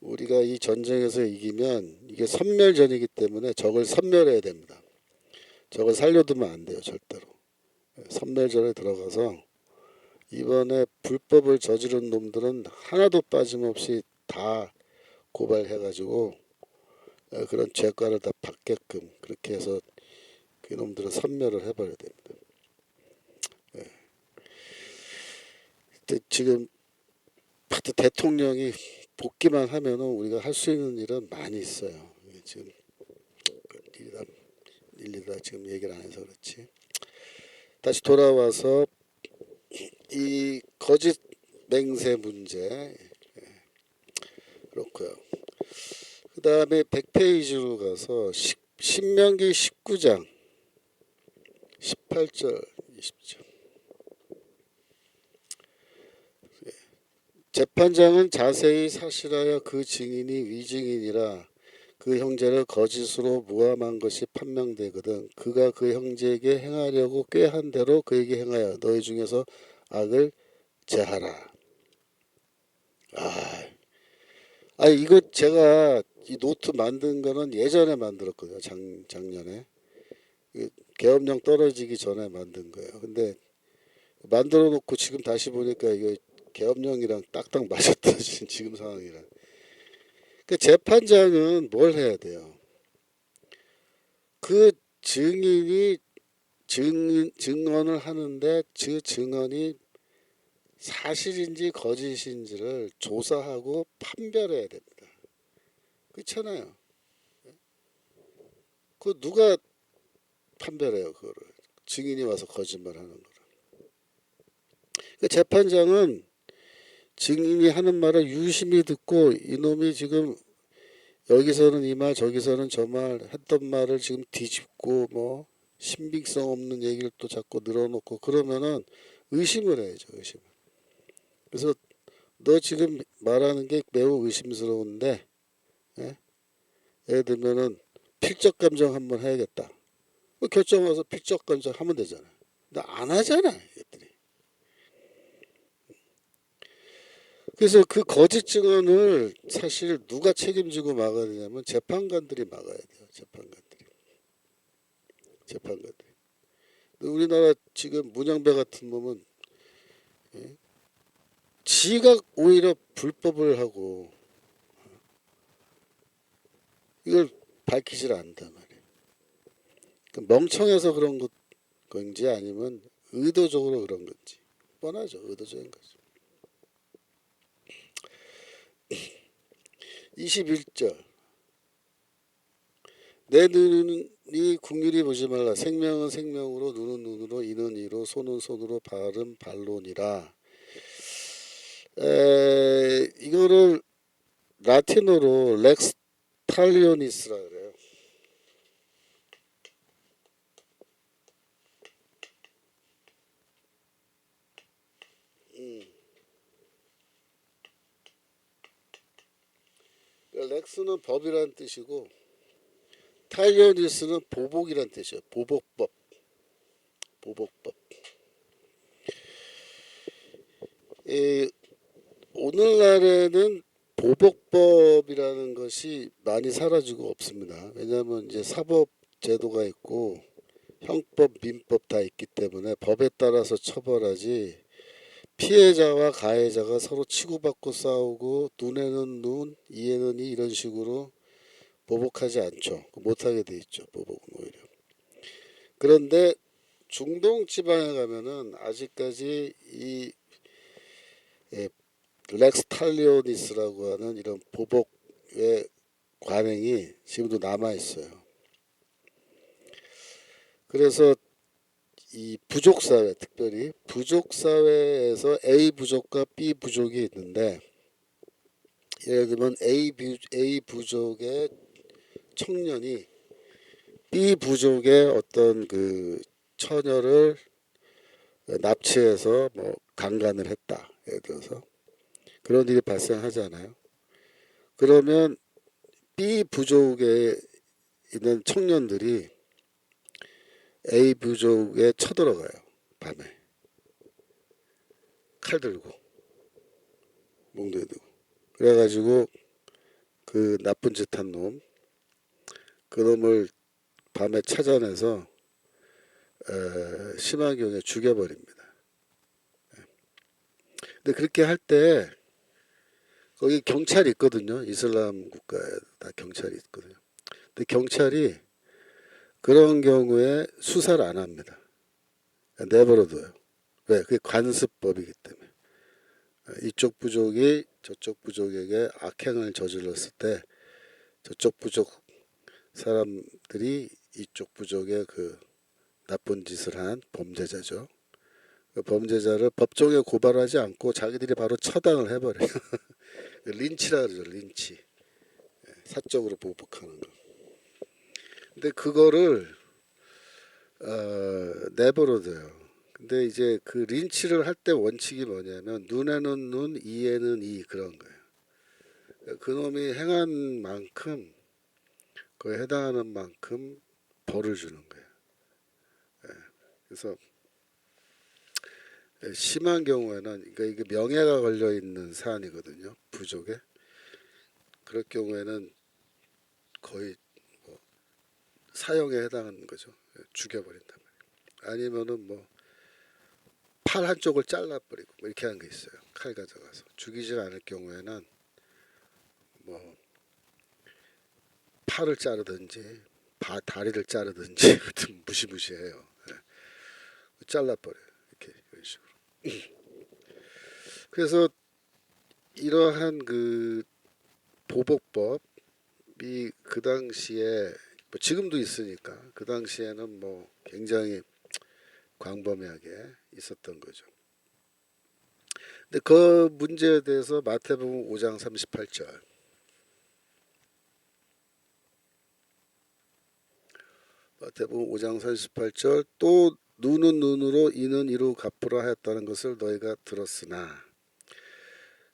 우리가 이 전쟁에서 이기면 이게 선멸전이기 때문에 적을 선멸해야 됩니다. 적을 살려두면 안 돼요. 절대로. 선멸전에 들어가서 이번에 불법을 저지른 놈들은 하나도 빠짐없이 다 고발해가지고 그런 죄과를 다 받게끔 그렇게 해서 그놈들을 선멸을 해버려야 됩니다. 지금 대통령이 복귀만 하면은 우리가 할 수 있는 일은 많이 있어요. 지금 일일이 지금 얘기를 안 해서 그렇지. 다시 돌아와서 이 거짓 맹세 문제 그렇고요. 그 다음에 100페이지로 가서 신명기 19장 18절 20절 재판장은 자세히 사실하여 그 증인이 위증인이라 그 형제를 거짓으로 모함한 것이 판명되거든 그가 그 형제에게 행하려고 꾀한 대로 그에게 행하여 너희 중에서 악을 제하라. 이거 제가 이 노트 만든 거는 예전에 만들었거든요. 작년에 계엄령 떨어지기 전에 만든 거예요. 근데 만들어 놓고 지금 다시 보니까 이거 계엄령이랑 딱딱 맞아떨어진 지금 상황이라. 그 재판장은 뭘 해야 돼요? 그 증인이 증언을 하는데 그 증언이 사실인지 거짓인지를 조사하고 판별해야 됩니다. 그렇잖아요. 그 누가 판별해요, 그거를. 증인이 와서 거짓말하는 거를. 그 재판장은 증인이 하는 말을 유심히 듣고 이놈이 지금 여기서는 이 말 저기서는 저 말 했던 말을 지금 뒤집고 뭐 신빙성 없는 얘기를 또 자꾸 늘어놓고 그러면은 의심을 해야죠. 의심. 그래서 너 지금 말하는 게 매우 의심스러운데 예? 예를 들면은 필적 감정 한번 해야겠다. 결정 와서 필적 감정 하면 되잖아. 근데 안 하잖아. 얘들이. 그래서 그 거짓 증언을 사실 누가 책임지고 막아야 되냐면 재판관들이 막아야 돼요. 재판관들이. 우리나라 지금 문영배 같은 놈은 지가 오히려 불법을 하고 이걸 밝히질 않단 말이에요. 멍청해서 그런 건지 아니면 의도적으로 그런 건지 뻔하죠. 의도적인 거죠. 21절 내 눈이 궁휼히 보지 말라 생명은 생명으로 눈은 눈으로 이는 이로 손은 손으로 발은 발로니라. 이거를 라틴어로 렉스 탈리오니스라 그래요. 렉스는 법이란 뜻이고 탈리오니스는 보복이란 뜻이에요. 보복법. 오늘날에는 보복법이라는 것이 많이 사라지고 없습니다. 왜냐하면 이제 사법 제도가 있고 형법, 민법 다 있기 때문에 법에 따라서 처벌하지 피해자와 가해자가 서로 치고받고 싸우고 눈에는 눈, 이에는 이 이런 식으로 보복하지 않죠. 못하게 돼 있죠. 보복은 오히려. 그런데 중동 지방에 가면은 아직까지 이 렉스 탈리오니스라고 하는 이런 보복의 관행이 지금도 남아 있어요. 그래서 이 부족 사회, 특별히 부족 사회에서 A 부족과 B 부족이 있는데 예를 들면 A 부족의 청년이 B 부족의 어떤 그 처녀를 납치해서 뭐 강간을 했다. 예를 들어서 그런 일이 발생하잖아요. 그러면 B 부족에 있는 청년들이 A 부족에 쳐들어가요. 밤에 칼 들고 몽둥이 들고 그래가지고 그 나쁜 짓 한 놈 그 놈을 밤에 찾아내서 심한 경우에 죽여버립니다. 근데 그렇게 할 때 거기 경찰이 있거든요. 이슬람 국가에 다 경찰이 있거든요. 근데 경찰이 그런 경우에 수사를 안 합니다. 내버려둬요. 왜? 그게 관습법이기 때문에. 이쪽 부족이 저쪽 부족에게 악행을 저질렀을 때 저쪽 부족 사람들이 이쪽 부족의 그 나쁜 짓을 한 범죄자죠. 그 범죄자를 법정에 고발하지 않고 자기들이 바로 처단을 해버려요. 린치라 그러죠. 린치. 사적으로 보복하는 거. 근데 그거를 내버려둬요. 근데 이제 그 린치를 할 때 원칙이 뭐냐면 눈에는 눈, 이에는 이 그런 거예요. 그놈이 행한 만큼 그에 해당하는 만큼 벌을 주는 거예요. 그래서 심한 경우에는 그러니까 이게 명예가 걸려 있는 사안이거든요. 부족에 그럴 경우에는 거의 뭐 사형에 해당하는 거죠. 죽여버린단 말이에요. 아니면은 뭐 팔 한쪽을 잘라버리고 뭐 이렇게 하는 게 있어요. 칼 가져가서 죽이지 않을 경우에는 뭐 팔을 자르든지 다리를 자르든지 하여튼 무시무시해요. 잘라버려요. 이렇게 이런 식으로. 그래서 이러한 그 보복법이 그 당시에 뭐 지금도 있으니까 그 당시에는 뭐 굉장히 광범위하게 있었던 거죠. 근데 그 문제에 대해서 마태복음 5장 38절 마태복음 5장 38절 또 눈은 눈으로 이는 이로 갚으라 하였다는 것을 너희가 들었으나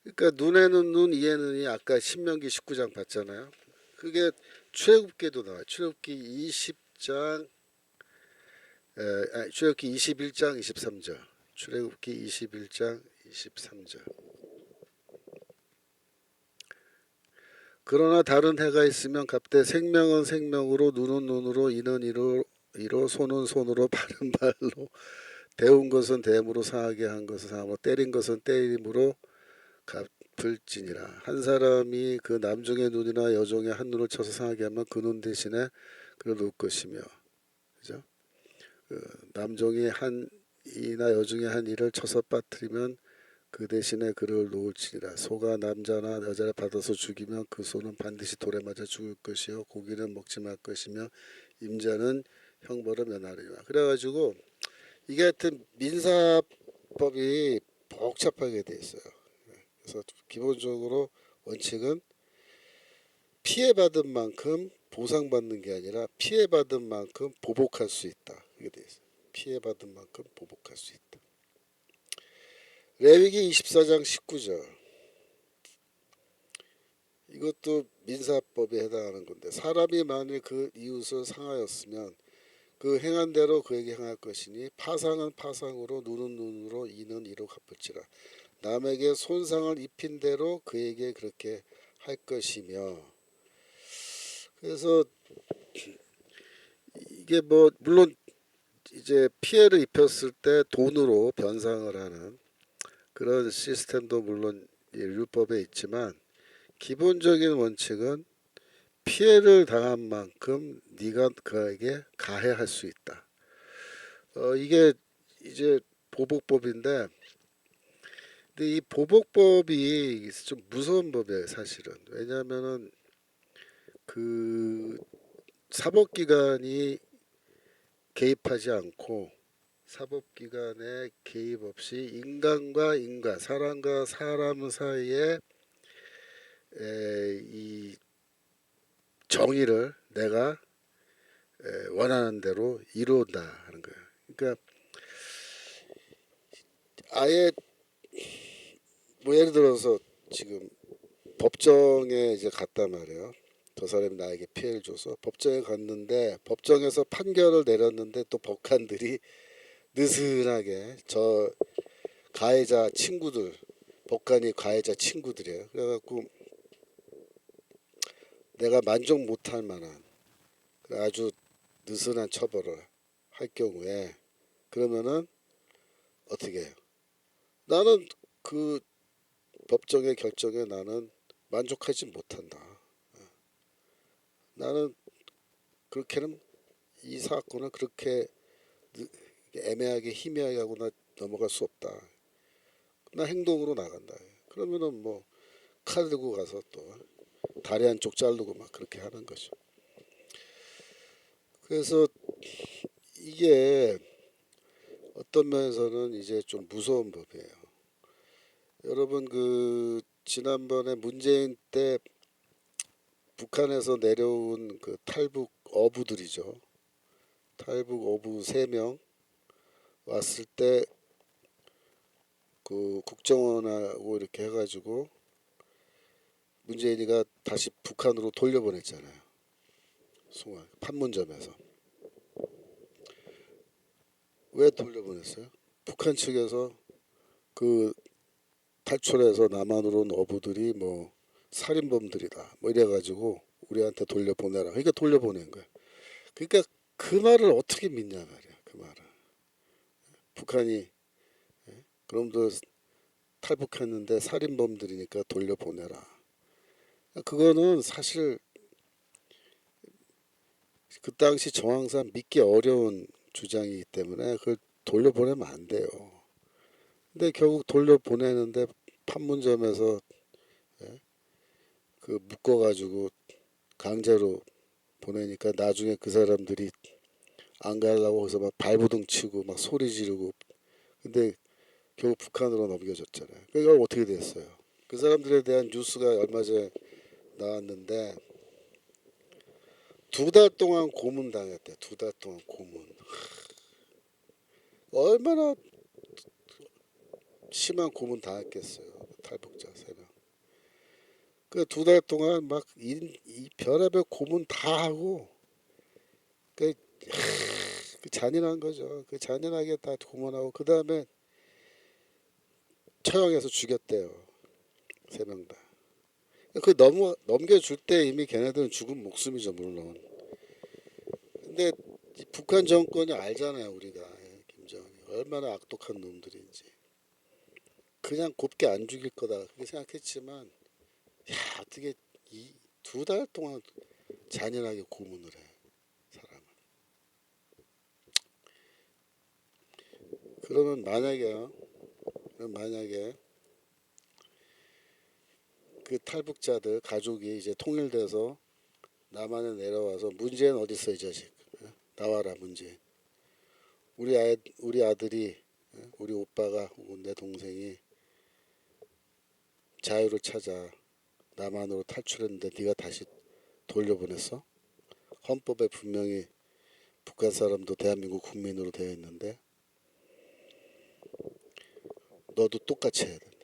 그러니까 눈에는 눈 이에는 이 아까 신명기 19장 봤잖아요. 그게 출애굽기에도 나와요. 출애굽기 20장 출애굽기 21장 23절 출애굽기 21장 23절 그러나 다른 해가 있으면 갑대 생명은 생명으로 눈은 눈으로 이는 이로 손은 손으로 발은 발로 데운 것은 댐으로 상하게 한 것은 상하고 때린 것은 때림으로 갚을지니라. 한 사람이 그 남종의 눈이나 여종의 한 눈을 쳐서 상하게 하면 그 눈 대신에 그를 놓을 것이며 그죠? 그 남종이 한 이나 여종의 한 이를 쳐서 빠뜨리면 그 대신에 그를 놓을지니라. 소가 남자나 여자를 받아서 죽이면 그 소는 반드시 돌에 맞아 죽을 것이요 고기는 먹지 말 것이며 임자는 형벌을 면하리라. 그래가지고 이게 하여튼 민사법이 복잡하게 돼 있어요. 그래서 기본적으로 원칙은 피해받은 만큼 보상받는 게 아니라 피해받은 만큼 보복할 수 있다. 이게 돼 있어요. 피해받은 만큼 보복할 수 있다. 레위기 24장 19절 이것도 민사법에 해당하는 건데 사람이 만일 그 이웃을 상하였으면 그 행한 대로 그에게 행할 것이니 파상은 파상으로 눈은 눈으로 이는 이로 갚을지라. 남에게 손상을 입힌 대로 그에게 그렇게 할 것이며 그래서 이게 뭐 물론 이제 피해를 입혔을 때 돈으로 변상을 하는 그런 시스템도 물론 율법에 있지만 기본적인 원칙은 피해를 당한 만큼 네가 그에게 가해할 수 있다. 이게 이제 보복법인데 근데 이 보복법이 좀 무서운 법이에요 사실은. 왜냐하면은 그 사법기관이 개입하지 않고 사법기관의 개입 없이 인간과 인간, 사람과 사람 사이에 이 정의를 내가 원하는 대로 이루다 하는 거예요. 그러니까 아예 뭐 예를 들어서 지금 법정에 이제 갔단 말이에요. 저 사람이 나에게 피해를 줘서 법정에 갔는데 법정에서 판결을 내렸는데 또 법관들이 느슨하게 저 가해자 친구들 법관이 가해자 친구들이에요. 그래갖고 내가 만족 못할 만한 아주 느슨한 처벌을 할 경우에 그러면은 어떻게 해요? 나는 그 법정의 결정에 나는 만족하지 못한다. 나는 그렇게는 이 사건을 그렇게 애매하게 희미하게 하고 나 넘어갈 수 없다. 나 행동으로 나간다. 그러면은 뭐 칼 들고 가서 또 다리 한쪽 자르고 막 그렇게 하는 거죠. 그래서 이게 어떤 면에서는 이제 좀 무서운 법이에요. 여러분 그 지난번에 문재인 때 북한에서 내려온 그 탈북 어부들이죠. 탈북 어부 3명 왔을 때 그 국정원하고 이렇게 해가지고 문재인이가 다시 북한으로 돌려보냈잖아요. 송화 판문점에서. 왜 돌려보냈어요? 북한 측에서 그 탈출해서 남한으로 온 어부들이 뭐 살인범들이다 뭐 이래가지고 우리한테 돌려보내라. 그러니까 돌려보낸 거야. 그러니까 그 말을 어떻게 믿냐 말이야. 그 말을. 북한이 그럼도 탈북했는데 살인범들이니까 돌려보내라. 그거는 사실 그 당시 정황상 믿기 어려운 주장이기 때문에 그걸 돌려보내면 안 돼요. 근데 결국 돌려보내는데 판문점에서 그 묶어가지고 강제로 보내니까 나중에 그 사람들이 안 가려고 거기서 막 발부둥 치고 막 소리 지르고 근데 결국 북한으로 넘겨졌잖아요. 그러니까 어떻게 됐어요? 그 사람들에 대한 뉴스가 얼마 전에 나왔는데 2달 동안 고문당했대. 2달 동안 고문. 얼마나 심한 고문 당했겠어요. 탈북자 3명. 그 2달 동안 막 이 별의별 고문 다 하고 그, 그 잔인한 거죠. 그 잔인하게 다 고문하고 그 다음에 처형해서 죽였대요. 3명 다. 그 넘겨줄 때 이미 걔네들은 죽은 목숨이죠 물론. 근데 북한 정권이 알잖아요 우리가 김정은이 얼마나 악독한 놈들인지. 그냥 곱게 안 죽일 거다 그렇게 생각했지만 야 어떻게 이 2달 동안 잔인하게 고문을 해 사람을. 그러면 만약에 그 탈북자들 가족이 이제 통일돼서 남한에 내려와서 문재인 어디 있어 이 자식 나와라 문재인 우리 아들이 우리 오빠가 혹은 내 동생이 자유를 찾아 남한으로 탈출했는데 네가 다시 돌려보냈어? 헌법에 분명히 북한 사람도 대한민국 국민으로 되어 있는데 너도 똑같이 해야 된다.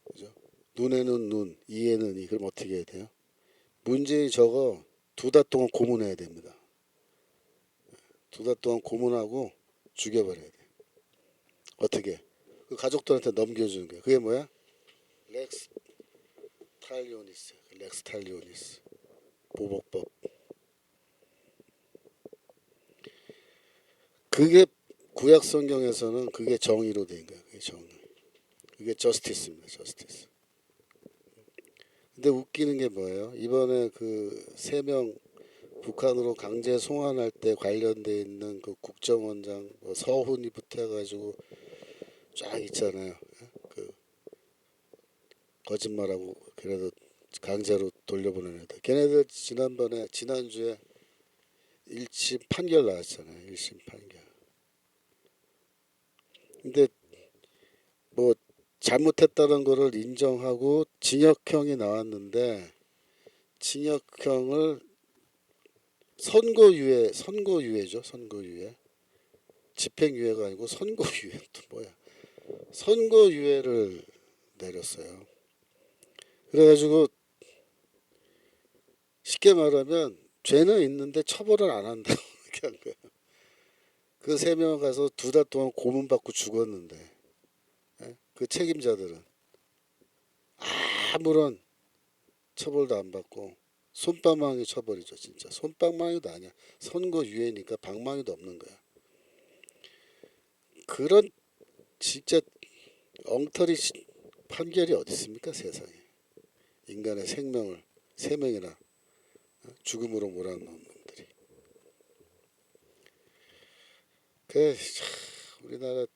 그죠? 눈에는 눈, 이에는 이. 그럼 어떻게 해야 돼요? 문재인 저거 2달 동안 고문해야 됩니다. 2달 동안 고문하고 죽여버려야 돼. 어떻게? 그 가족들한테 넘겨주는 거야. 그게 뭐야? 렉스 탈리오니스. 렉스 탈리오니스. 보복법. 그게 구약 성경에서는 그게 정의로 된 거야. 그게 정의. 그게 저스티스입니다. 저스티스. 근데 웃기는 게 뭐예요? 이번에 그 3명 북한으로 강제 송환할 때 관련돼 있는 그 국정원장 뭐 서훈이부터 해가지고 쫙 있잖아요. 그 거짓말하고 그래도 강제로 돌려보내는 애들. 걔네들 지난주에 1심 판결 나왔잖아요. 1심 판결. 근데 뭐 잘못했다는 거를 인정하고 징역형이 나왔는데 징역형을 선고유예죠. 선고유예. 집행유예가 아니고 선고유예. 또 뭐야? 선고유예를 내렸어요. 그래가지고 쉽게 말하면 죄는 있는데 처벌을 안 한다고 이렇게 한 거야. 그 3명 가서 2달 동안 고문받고 죽었는데 그 책임자들은 아무런 처벌도 안 받고 솜방망이 처벌이죠. 진짜 솜방망이도 아니야. 선고유예니까 방망이도 없는 거야. 그런 진짜 엉터리 판결이 어디 있습니까 세상에. 인간의 생명을 3명이나 죽음으로 몰아넣은 놈들이. 그 우리나라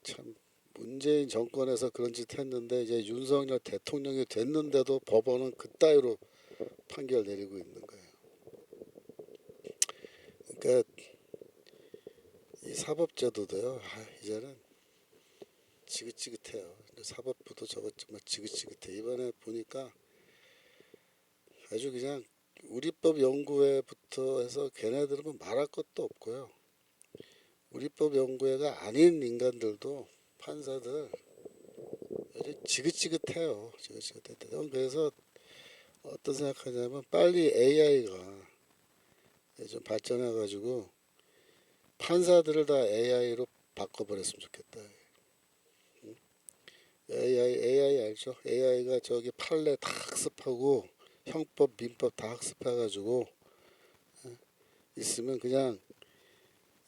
참 문재인 정권에서 그런 짓 했는데 이제 윤석열 대통령이 됐는데도 법원은 그따위로 판결 내리고 있는 거예요. 그러니까 그러니까 이 사법제도도요. 이제는 지긋지긋해요. 사법부도 저것 정말 지긋지긋해. 이번에 보니까 아주 그냥 우리법 연구회부터 해서 걔네들은 뭐 말할 것도 없고요. 우리법 연구회가 아닌 인간들도 판사들 아주 지긋지긋해요. 지긋지긋해요. 그래서 어떤 생각하냐면 빨리 AI가 좀 발전해가지고 판사들을 다 AI로 바꿔버렸으면 좋겠다. AI 알죠? AI가 저기 판례 다 학습하고 형법, 민법 다 학습해가지고 있으면 그냥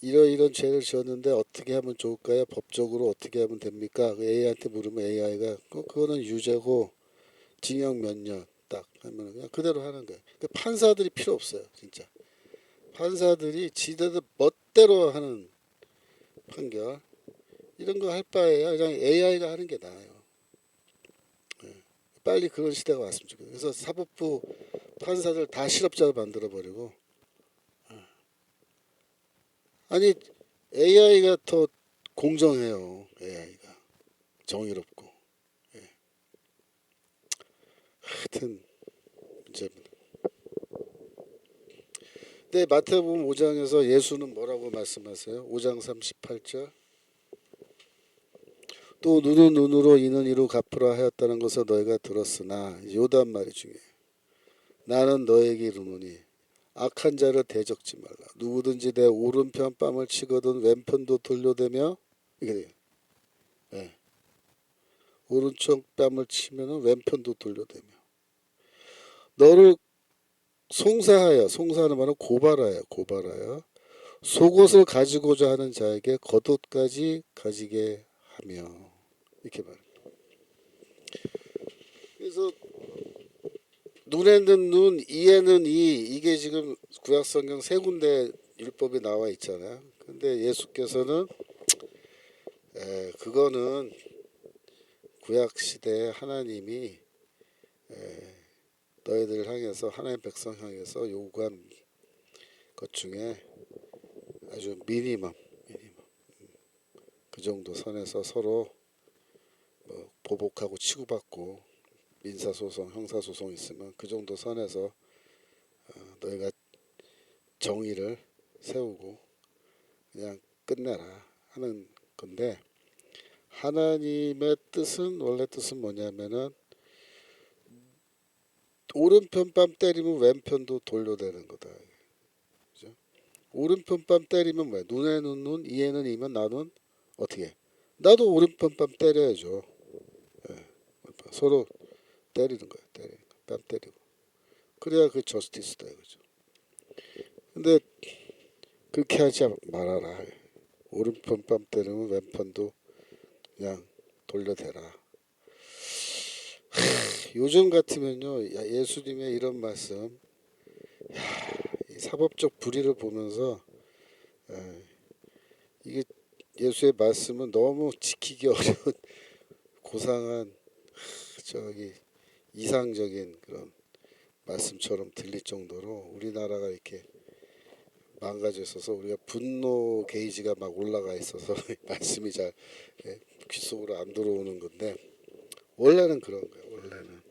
이런 죄를 지었는데 어떻게 하면 좋을까요? 법적으로 어떻게 하면 됩니까? AI한테 물으면 AI가 그거는 유죄고 징역 몇 년 딱 하면 그냥 그대로 하는 거예요. 그 판사들이 필요 없어요, 진짜. 판사들이 지들 멋대로 하는 판결 이런 거 할 바에야 그냥 AI가 하는 게 나아요. 빨리 그런 시대가 왔으면 좋겠어요. 그래서 사법부 판사들 다 실업자로 만들어 버리고 아니 AI가 더 공정해요. AI가 정의롭고 하여튼 문제입니다. 근데 마태복음 5장에서 예수는 뭐라고 말씀하세요? 5장 38절 또 눈은 눈으로 이는 이로 갚으라 하였다는 것을 너희가 들었으나 요단 말이 중요해요. 나는 너에게 이르노니 악한 자를 대적지 말라. 누구든지 내 오른편 뺨을 치거든 왼편도 돌려대며 이게 돼요. 네. 오른쪽 뺨을 치면은 왼편도 돌려대며 너를 송사하는 말은 고발하여 속옷을 가지고자 하는 자에게 겉옷까지 가지게 하며 이렇게 말합니다. 그래서 눈에는 눈, 이에는 이 이게 지금 구약성경 세 군데 율법이 나와 있잖아요. 근데 예수께서는 그거는 구약 시대에 하나님이 너희들 향해서 하나님 백성 향해서 요구한 것 중에 아주 미니멈 그 정도 선에서 서로 뭐 보복하고 치고받고 민사소송, 형사소송 있으면 그 정도 선에서 너희가 정의를 세우고 그냥 끝내라 하는 건데 하나님의 뜻은 원래 뜻은 뭐냐면은 오른편 뺨 때리면 왼편도 돌려대는 거다. 그죠? 오른편 뺨 때리면 뭐야? 눈에는 눈, 이에는 이면 나는 어떻게? 나도 오른편 뺨 때려야죠. 예, 서로 때리는 거야. 때리는 거. 뺨 때리고. 그래야 그 저스티스다 이거죠. 근데 그렇게 하지 말아라. 오른편 뺨 때리면 왼편도 그냥 돌려대라. 요즘 같으면요 예수님의 이런 말씀 이 사법적 불의를 보면서 이게 예수의 말씀은 너무 지키기 어려운 고상한 저기 이상적인 그런 말씀처럼 들릴 정도로 우리나라가 이렇게 망가져 있어서 우리가 분노 게이지가 막 올라가 있어서 말씀이 잘 귓속으로 안 들어오는 건데 원래는 그런 거예요. 원래는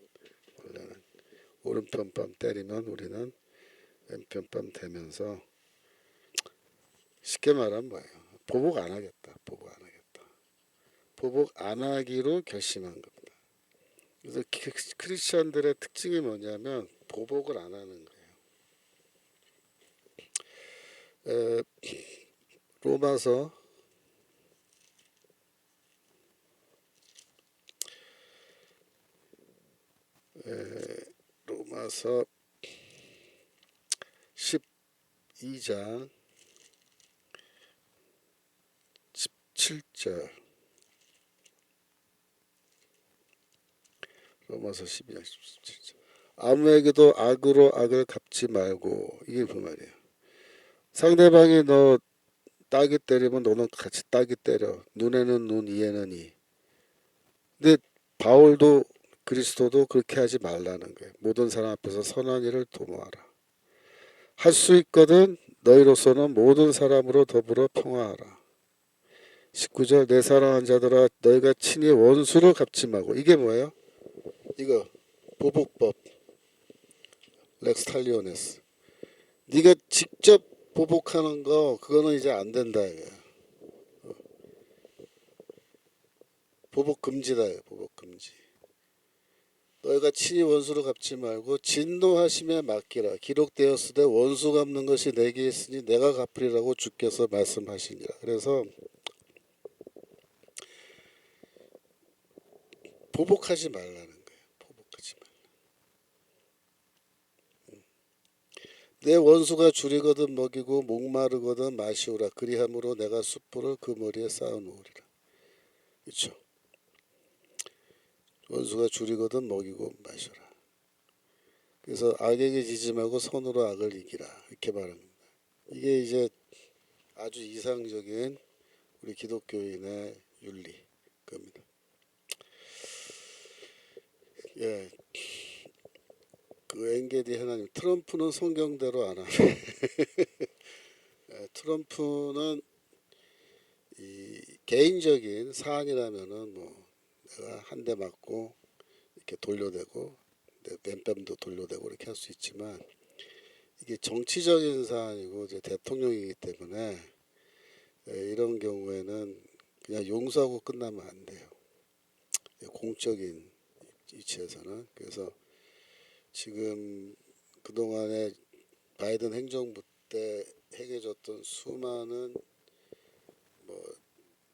오른편 뺨 때리면 우리는 왼편 뺨 대면서 쉽게 말하면 뭐예요? 보복 안 하겠다. 보복 안 하기로 결심한 겁니다. 그래서 크리스천들의 특징이 뭐냐면 보복을 안 하는 거예요. 로마서 로마서 12장 17절 로마서 12장 17절 아무에게도 악으로 악을 갚지 말고 이게 그 말이에요. 상대방이 너 따기 때리면 너는 같이 따기 때려. 눈에는 눈, 이에는 이. 근데 바울도 그리스도도 그렇게 하지 말라는 거예요. 모든 사람 앞에서 선한 일을 도모하라. 할 수 있거든 너희로서는 모든 사람으로 더불어 평화하라. 19절 내 사랑하는 자들아 너희가 친히 원수를 갚지 말고. 이게 뭐예요? 이거 보복법 렉스탈리오네스. 네가 직접 보복하는 거 그거는 이제 안 된다 이거야. 보복 금지다 이거. 보복 금지. 너희가 친히 원수를 갚지 말고 진노하심에 맡기라. 기록되었으되 원수 갚는 것이 내게 있으니 내가 갚으리라고 주께서 말씀하시니라. 그래서 보복하지 말라는 거예요. 보복하지 말라. 내 원수가 줄이거든 먹이고 목마르거든 마시오라. 그리함으로 내가 숯불을 그 머리에 쌓아놓으리라. 그렇죠? 원수가 줄이거든 먹이고 마셔라. 그래서 악에게 지지 말고 선으로 악을 이기라. 이렇게 말합니다. 이게 이제 아주 이상적인 우리 기독교인의 윤리 겁니다. 예, 그 엔게디 하나님 트럼프는 성경대로 안 하네. 예, 트럼프는 이 개인적인 사안이라면은 뭐 내가 한 대 맞고 이렇게 돌려대고 내 뺨도 돌려대고 이렇게 할 수 있지만 이게 정치적인 사안이고 이제 대통령이기 때문에 이런 경우에는 그냥 용서하고 끝나면 안 돼요. 공적인 위치에서는. 그래서 지금 그동안에 바이든 행정부 때 행해졌던 수많은 뭐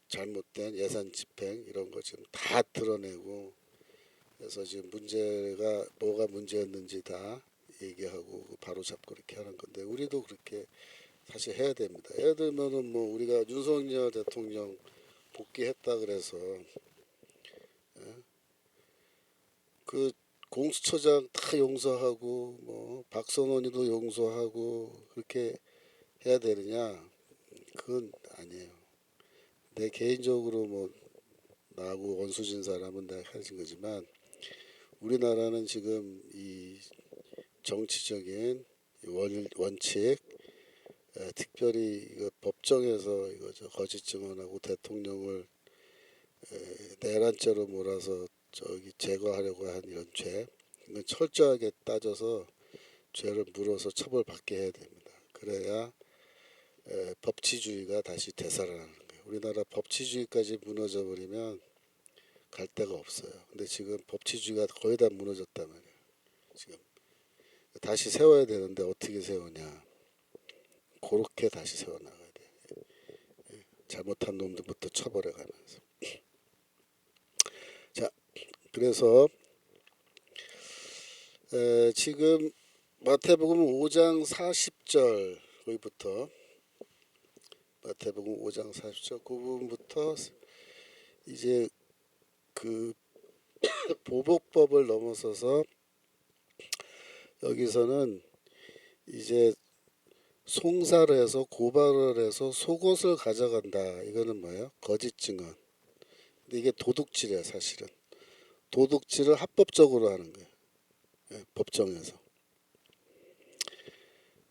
잘못된 예산 집행 이런 거 지금 다 드러내고 그래서 지금 문제가 뭐가 문제였는지 다 얘기하고 바로 잡고 이렇게 하는 건데 우리도 그렇게 사실 해야 됩니다. 예를 들면은 뭐 우리가 윤석열 대통령 복귀했다 그래서 그 공수처장 다 용서하고 뭐 박선원이도 용서하고 그렇게 해야 되느냐? 그건 아니에요. 내 개인적으로 뭐 나하고 원수진 사람은 내가 해준 거지만 우리나라는 지금 이 정치적인 원칙 특별히 이거 법정에서 이거 거짓 증언하고 대통령을 내란죄로 몰아서 저기 제거하려고 한 이런 죄 이건 철저하게 따져서 죄를 물어서 처벌받게 해야 됩니다. 그래야 법치주의가 다시 되살아나는 거예요. 우리나라 법치주의까지 무너져 버리면 갈 데가 없어요. 근데 지금 법치주의가 거의 다 무너졌단 말이에요. 지금 다시 세워야 되는데 어떻게 세우냐? 그렇게 다시 세워나가야 돼. 잘못한 놈들부터 처벌해가면서. 자, 그래서 지금 마태복음 5장 40절 거기부터 마태복음 5장 40절 그 부분부터 이제 그 보복법을 넘어서서 여기서는 이제 송사를 해서 고발을 해서 속옷을 가져간다. 이거는 뭐예요? 거짓 증언. 근데 이게 도둑질이야 사실은. 도둑질을 합법적으로 하는 거예요. 법정에서.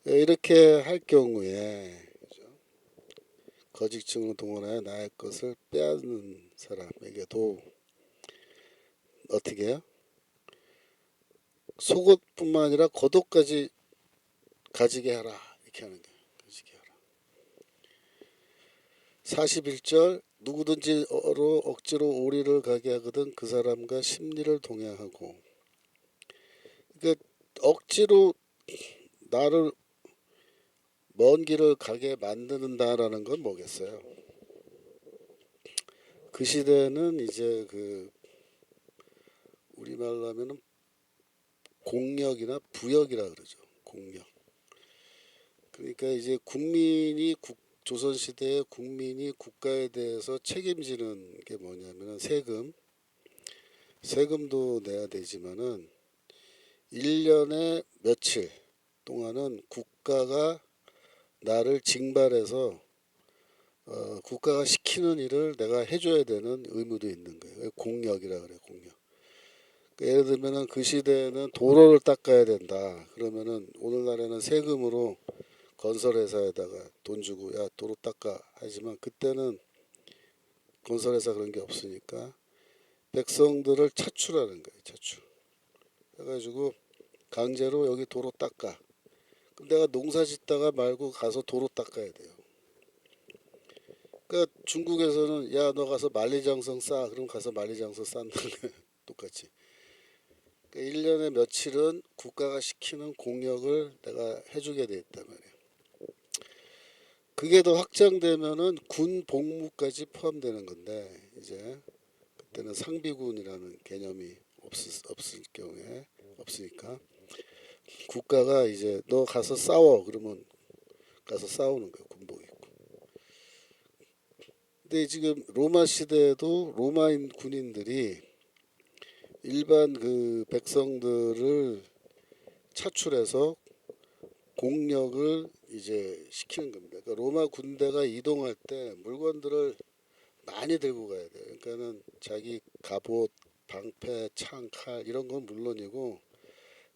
이렇게 할 경우에 거짓 증언을 동원하여 나의 것을 빼앗는 사람에게도 어떻게 해요? 속옷뿐만 아니라 겉옷까지 가지게 하라. 이렇게 하는 거예요. 가지게 하라. 41절 누구든지 억지로 오리를 가게 하거든 그 사람과 심리를 동행하고 그러니까 억지로 나를 먼 길을 가게 만드는다라는 건 뭐겠어요? 그 시대는 이제 그 우리말로 하면은 공력이나 부역이라 그러죠. 공력. 그러니까 이제 조선 시대의 국민이 국가에 대해서 책임지는 게 뭐냐면은 세금도 내야 되지만은 1년에 며칠 동안은 국가가 나를 징발해서 국가가 시키는 일을 내가 해줘야 되는 의무도 있는 거예요. 공력이라 그래요. 공력. 예를 들면은 그 시대에는 도로를 닦아야 된다. 그러면은 오늘날에는 세금으로 건설회사에다가 돈 주고 야 도로 닦아 하지만 그때는 건설회사 그런 게 없으니까 백성들을 차출하는 거예요. 차출. 해가지고 강제로 여기 도로 닦아. 그럼 내가 농사 짓다가 말고 가서 도로 닦아야 돼요. 그러니까 중국에서는 야 너 가서 만리장성 쌓아. 그럼 가서 만리장성 쌓는 거예요. 똑같이. 그러니까 1년에 며칠은 국가가 시키는 공역을 내가 해주게 돼 있단 말이에요. 그게 더 확장되면은 군 복무까지 포함되는 건데 이제 그때는 상비군이라는 개념이 없을 경우에 없으니까 국가가 이제 너 가서 싸워 그러면 가서 싸우는 거예요. 군복 입고. 근데 지금 로마 시대에도 로마인 군인들이 일반 그 백성들을 차출해서 공력을 이제 시키는 겁니다. 그러니까 로마 군대가 이동할 때 물건들을 많이 들고 가야 돼요. 그러니까는 자기 갑옷, 방패, 창, 칼 이런 건 물론이고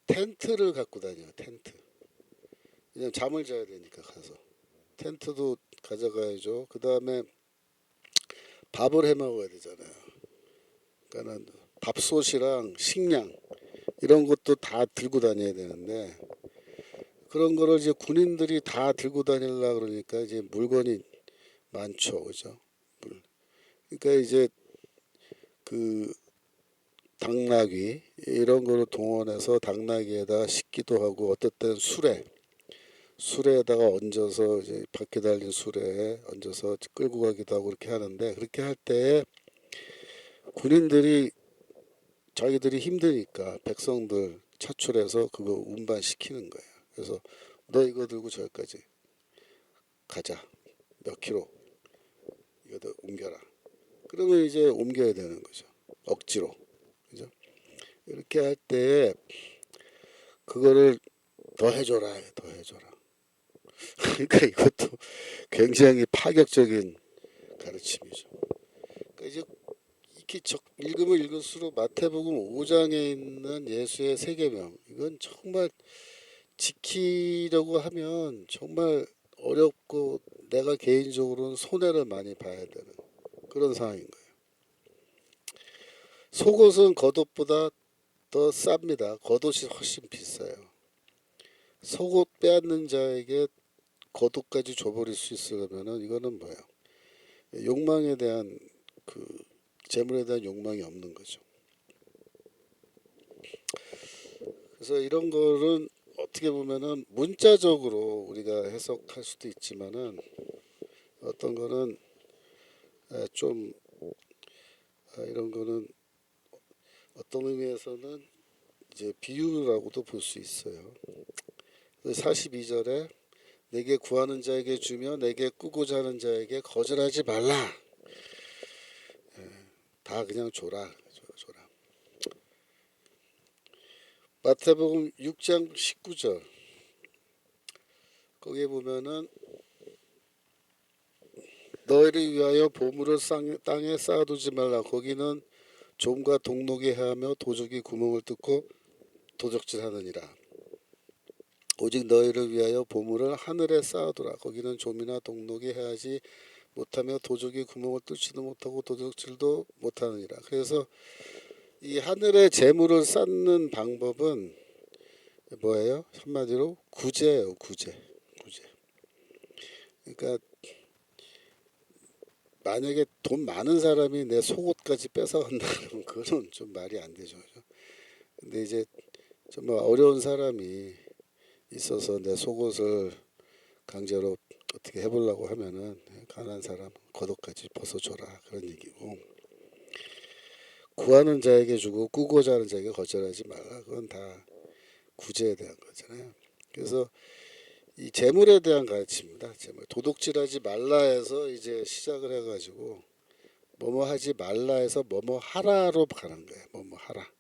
텐트를 갖고 다녀요. 텐트. 왜냐면 잠을 자야 되니까 가서 텐트도 가져가야죠. 그 다음에 밥을 해 먹어야 되잖아요. 그러니까는 밥솥이랑 식량 이런 것도 다 들고 다녀야 되는데 그런 거를 이제 군인들이 다 들고 다니려 그러니까 이제 물건이 많죠, 그죠? 그러니까 이제 그 당나귀 이런 거를 동원해서 당나귀에다가 싣기도 하고 어떨 땐 수레에다가 얹어서 이제 바퀴 달린 수레에 얹어서 끌고 가기도 하고 그렇게 하는데 그렇게 할 때 군인들이 자기들이 힘드니까 백성들 차출해서 그거 운반시키는 거예요. 그래서 너 이거 들고 저기까지 가자. 몇 킬로 이거 옮겨라. 그러면 이제 옮겨야 되는 거죠. 억지로. 그죠? 이렇게 할 때 그거를 더 해줘라. 더 해줘라. 그러니까 이것도 굉장히 파격적인 가르침이죠. 그러니까 이제 이렇게 읽으면 읽을수록 마태복음 5장에 있는 예수의 세계명 이건 정말 지키려고 하면 정말 어렵고 내가 개인적으로는 손해를 많이 봐야 되는 그런 상황인 거예요. 속옷은 겉옷보다 더 쌉니다. 겉옷이 훨씬 비싸요. 속옷 빼앗는 자에게 겉옷까지 줘버릴 수 있으려면은 이거는 뭐예요? 욕망에 대한 그 재물에 대한 욕망이 없는 거죠. 그래서 이런 거는 어떻게 보면은 문자적으로 우리가 해석할 수도 있지만은 어떤 거는 좀 이런 거는 어떤 의미에서는 이제 비유라고도 볼 수 있어요. 42절에 내게 구하는 자에게 주며 내게 꾸고자 하는 자에게 거절하지 말라. 다 그냥 줘라. 줘라. 마태복음 6장 19절 거기에 보면은 너희를 위하여 보물을 땅에 쌓아두지 말라. 거기는 좀과 동록이 해하며 도적이 구멍을 뚫고 도적질하느니라. 오직 너희를 위하여 보물을 하늘에 쌓아두라. 거기는 좀이나 동록이 해하지 못하며 도적이 구멍을 뚫지도 못하고 도적질도 못하느니라. 그래서 이 하늘의 재물을 쌓는 방법은 뭐예요? 한마디로 구제예요. 구제. 그러니까 만약에 돈 많은 사람이 내 속옷까지 뺏어간다 그러면 그거는 좀 말이 안 되죠. 근데 이제 정말 어려운 사람이 있어서 내 속옷을 강제로 어떻게 해보려고 하면은 가난한 사람 겉옷까지 벗어줘라 그런 얘기고 구하는 자에게 주고 꾸고자 하는 자에게 거절하지 말라. 그건 다 구제에 대한 거잖아요. 그래서 이 재물에 대한 가르침입니다. 재물 도둑질하지 말라 해서 이제 시작을 해가지고 뭐뭐 하지 말라 해서 뭐뭐 하라로 가는 거예요. 뭐뭐 하라.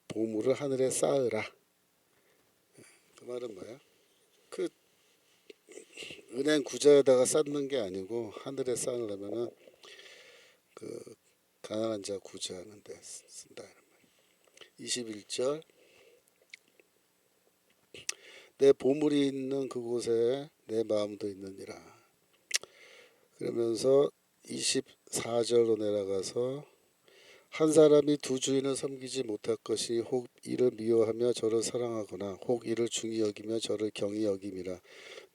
보물을 하늘에 쌓으라. 그 말은 뭐야? 그 은행 구자에다가 쌓는 게 아니고 하늘에 쌓으려면은 그 가난한 자 구제하는 데 쓴다. 21절 내 보물이 있는 그곳에 내 마음도 있느니라. 그러면서 24절로 내려가서 한 사람이 두 주인을 섬기지 못할 것이 혹 이를 미워하며 저를 사랑하거나 혹 이를 중히 여기며 저를 경히 여김이라.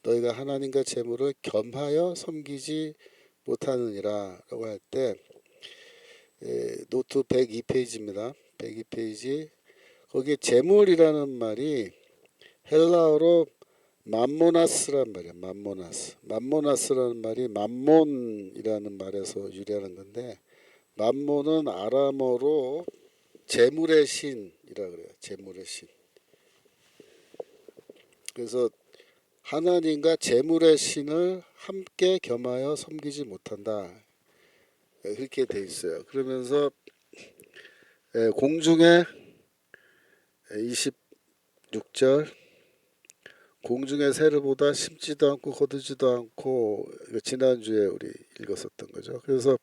너희가 하나님과 재물을 겸하여 섬기지 못하느니라 라고 할 때 노트 102페이지입니다. 102페이지 거기에 재물이라는 말이 헬라어로 맘모나스란 말이야. 맘모나스라는 말이 맘몬이라는 말에서 유래하는 건데, 맘몬은 아람어로 재물의 신이라 그래요. 재물의 신. 그래서 하나님과 재물의 신을 함께 겸하여 섬기지 못한다. 그렇게 돼 있어요. 그러면서 공중에 26절 공중의 새를 보다 심지도 않고 거두지도 않고, 지난주에 우리 읽었었던 거죠. 그래서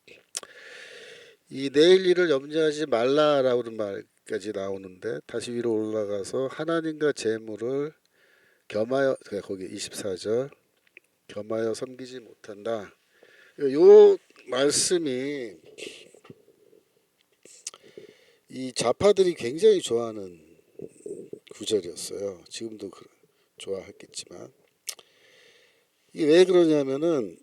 이 내일 일을 염려하지 말라라고 하는 말까지 나오는데, 다시 위로 올라가서 하나님과 재물을 겸하여, 거기 24절 겸하여 섬기지 못한다. 요 말씀이 이 좌파들이 굉장히 좋아하는 구절이었어요. 지금도 좋아했겠지만, 이게 왜 그러냐면은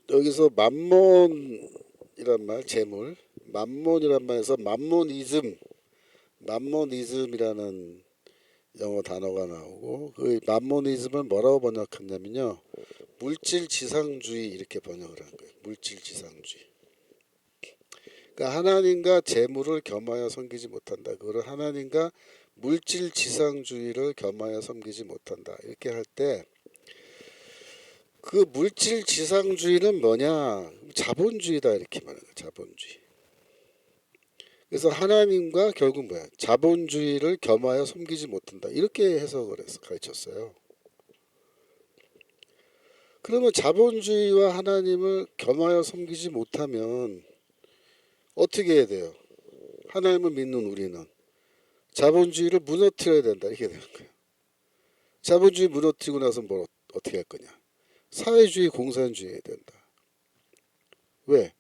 여기서 맘몬이란 말, 재물, 맘몬이란 말에서 맘모니즘이라는 영어 단어가 나오고, 그 맘모니즘을 뭐라고 번역했냐면요, 물질 지상주의 이렇게 번역을 한 거예요. 물질 지상주의. 그러니까 하나님과 재물을 겸하여 섬기지 못한다. 그거를 하나님과 물질 지상주의를 겸하여 섬기지 못한다. 이렇게 할 때 그 물질 지상주의는 뭐냐? 자본주의다 이렇게 말하는 거예요. 자본주의. 그래서 하나님과 결국 뭐야? 자본주의를 겸하여 섬기지 못한다. 이렇게 해석을 해서 가르쳤어요. 그러면 자본주의와 하나님을 겸하여 섬기지 못하면 어떻게 해야 돼요? 하나님을 믿는 우리는 자본주의를 무너뜨려야 된다. 이렇게 되는 거예요. 자본주의 무너뜨리고 나서 뭘 어떻게 할 거냐? 사회주의 공산주의 해야 된다. 왜?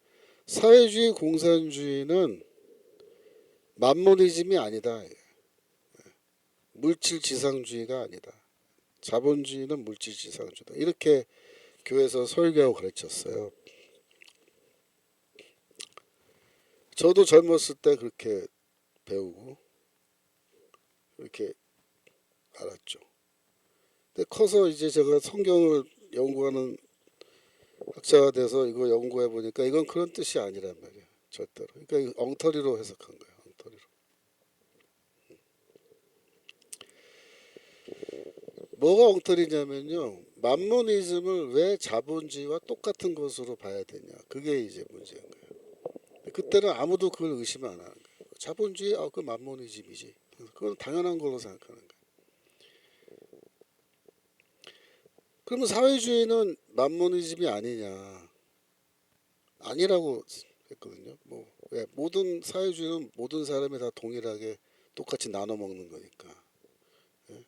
사회주의 공산주의는 맘모니즘이 아니다. 물질지상주의가 아니다. 자본주의는 물질지상주의다. 이렇게 교회에서 설교하고 가르쳤어요. 저도 젊었을 때 그렇게 배우고 그렇게 알았죠. 근데 커서 이제 제가 성경을 연구하는 학자가 돼서 이거 연구해 보니까 이건 그런 뜻이 아니란 말이에요. 절대로. 그러니까 엉터리로 해석한 거예요. 엉터리로. 뭐가 엉터리냐면요, 맘모니즘을 왜 자본주의와 똑같은 것으로 봐야 되냐, 그게 이제 문제인 거예요. 그때는 아무도 그걸 의심 안 하는 거예요. 자본주의, 그 맘모니즘이지. 그건 당연한 걸로 생각하는 거예요. 그러면 사회주의는 맘모니즘이 아니냐? 아니라고 했거든요. 왜? 모든 사회주의는 모든 사람이 다 동일하게 똑같이 나눠 먹는 거니까. 예?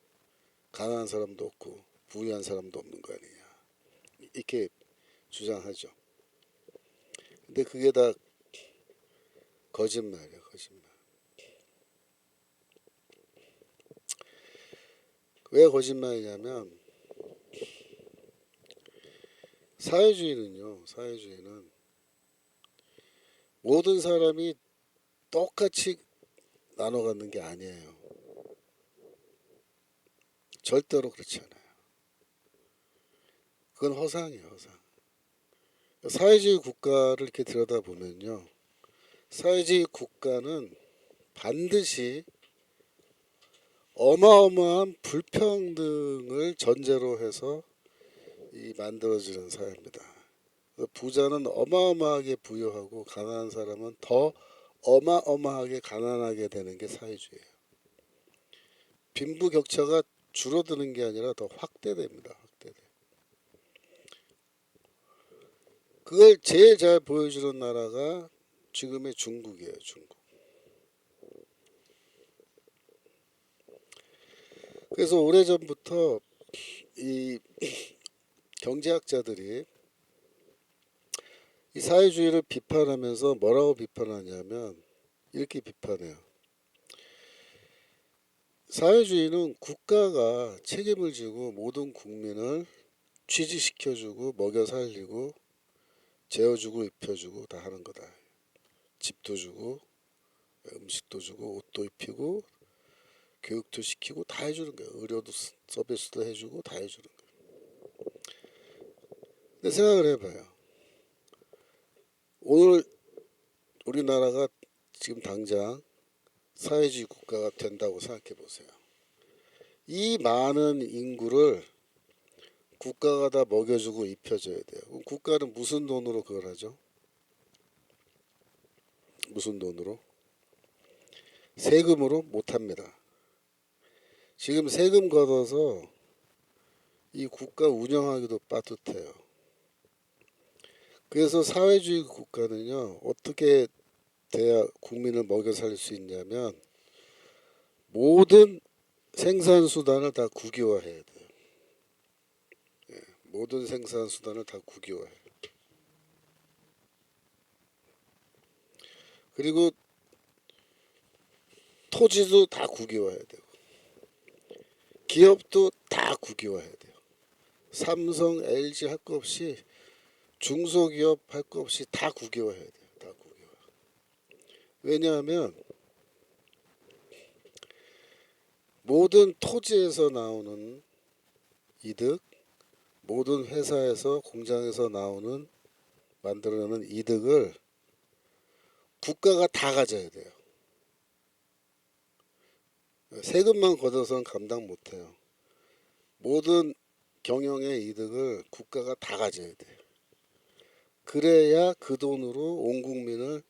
가난한 사람도 없고 부유한 사람도 없는 거 아니냐, 이렇게 주장하죠. 근데 그게 다 거짓말이에요. 거짓말. 왜 거짓말이냐면 사회주의는 모든 사람이 똑같이 나눠 갖는 게 아니에요. 절대로 그렇지 않아요. 그건 허상이에요. 허상. 사회주의 국가를 이렇게 들여다보면요, 사회주의 국가는 반드시 어마어마한 불평등을 전제로 해서 만들어지는 사회입니다. 부자는 어마어마하게 부유하고 가난한 사람은 더 어마어마하게 가난하게 되는 게 사회주의예요. 빈부격차가 줄어드는 게 아니라 더 확대됩니다. 확대돼. 그걸 제일 잘 보여주는 나라가 지금의 중국이에요. 중국. 그래서 오래전부터 이 경제학자들이 이 사회주의를 비판하면서 뭐라고 비판하냐면 이렇게 비판해요. 사회주의는 국가가 책임을 지고 모든 국민을 취직시켜주고 먹여 살리고 재워주고 입혀주고 다 하는 거다. 집도 주고 음식도 주고 옷도 입히고 교육도 시키고 다 해주는 거예요. 의료도 서비스도 해주고 다 해주는 거예요. 근데 생각을 해봐요. 오늘 우리나라가 지금 당장 사회주의 국가가 된다고 생각해 보세요. 이 많은 인구를 국가가 다 먹여주고 입혀줘야 돼요. 그럼 국가는 무슨 돈으로 그걸 하죠? 무슨 돈으로? 세금으로 못합니다. 지금 세금 걷어서 이 국가 운영하기도 빠듯해요. 그래서 사회주의 국가는요, 어떻게 돼야 국민을 먹여 살릴 수 있냐면 모든 생산 수단을 다 국유화해야 돼요. 모든 생산 수단을 다 국유화해요. 그리고 토지도 다 국유화해야 되고 기업도 다 국유화해야 돼요. 삼성, LG 할 거 없이 중소기업 할 거 없이 다 국유화해야 돼요. 다 국유화. 왜냐하면 모든 토지에서 나오는 이득, 모든 회사에서 공장에서 나오는 만들어내는 이득을 국가가 다 가져야 돼요. 세금만 걷어서는 감당 못해요. 모든 경영의 이득을 국가가 다 가져야 돼요. 그래야 그 돈으로 온 국민을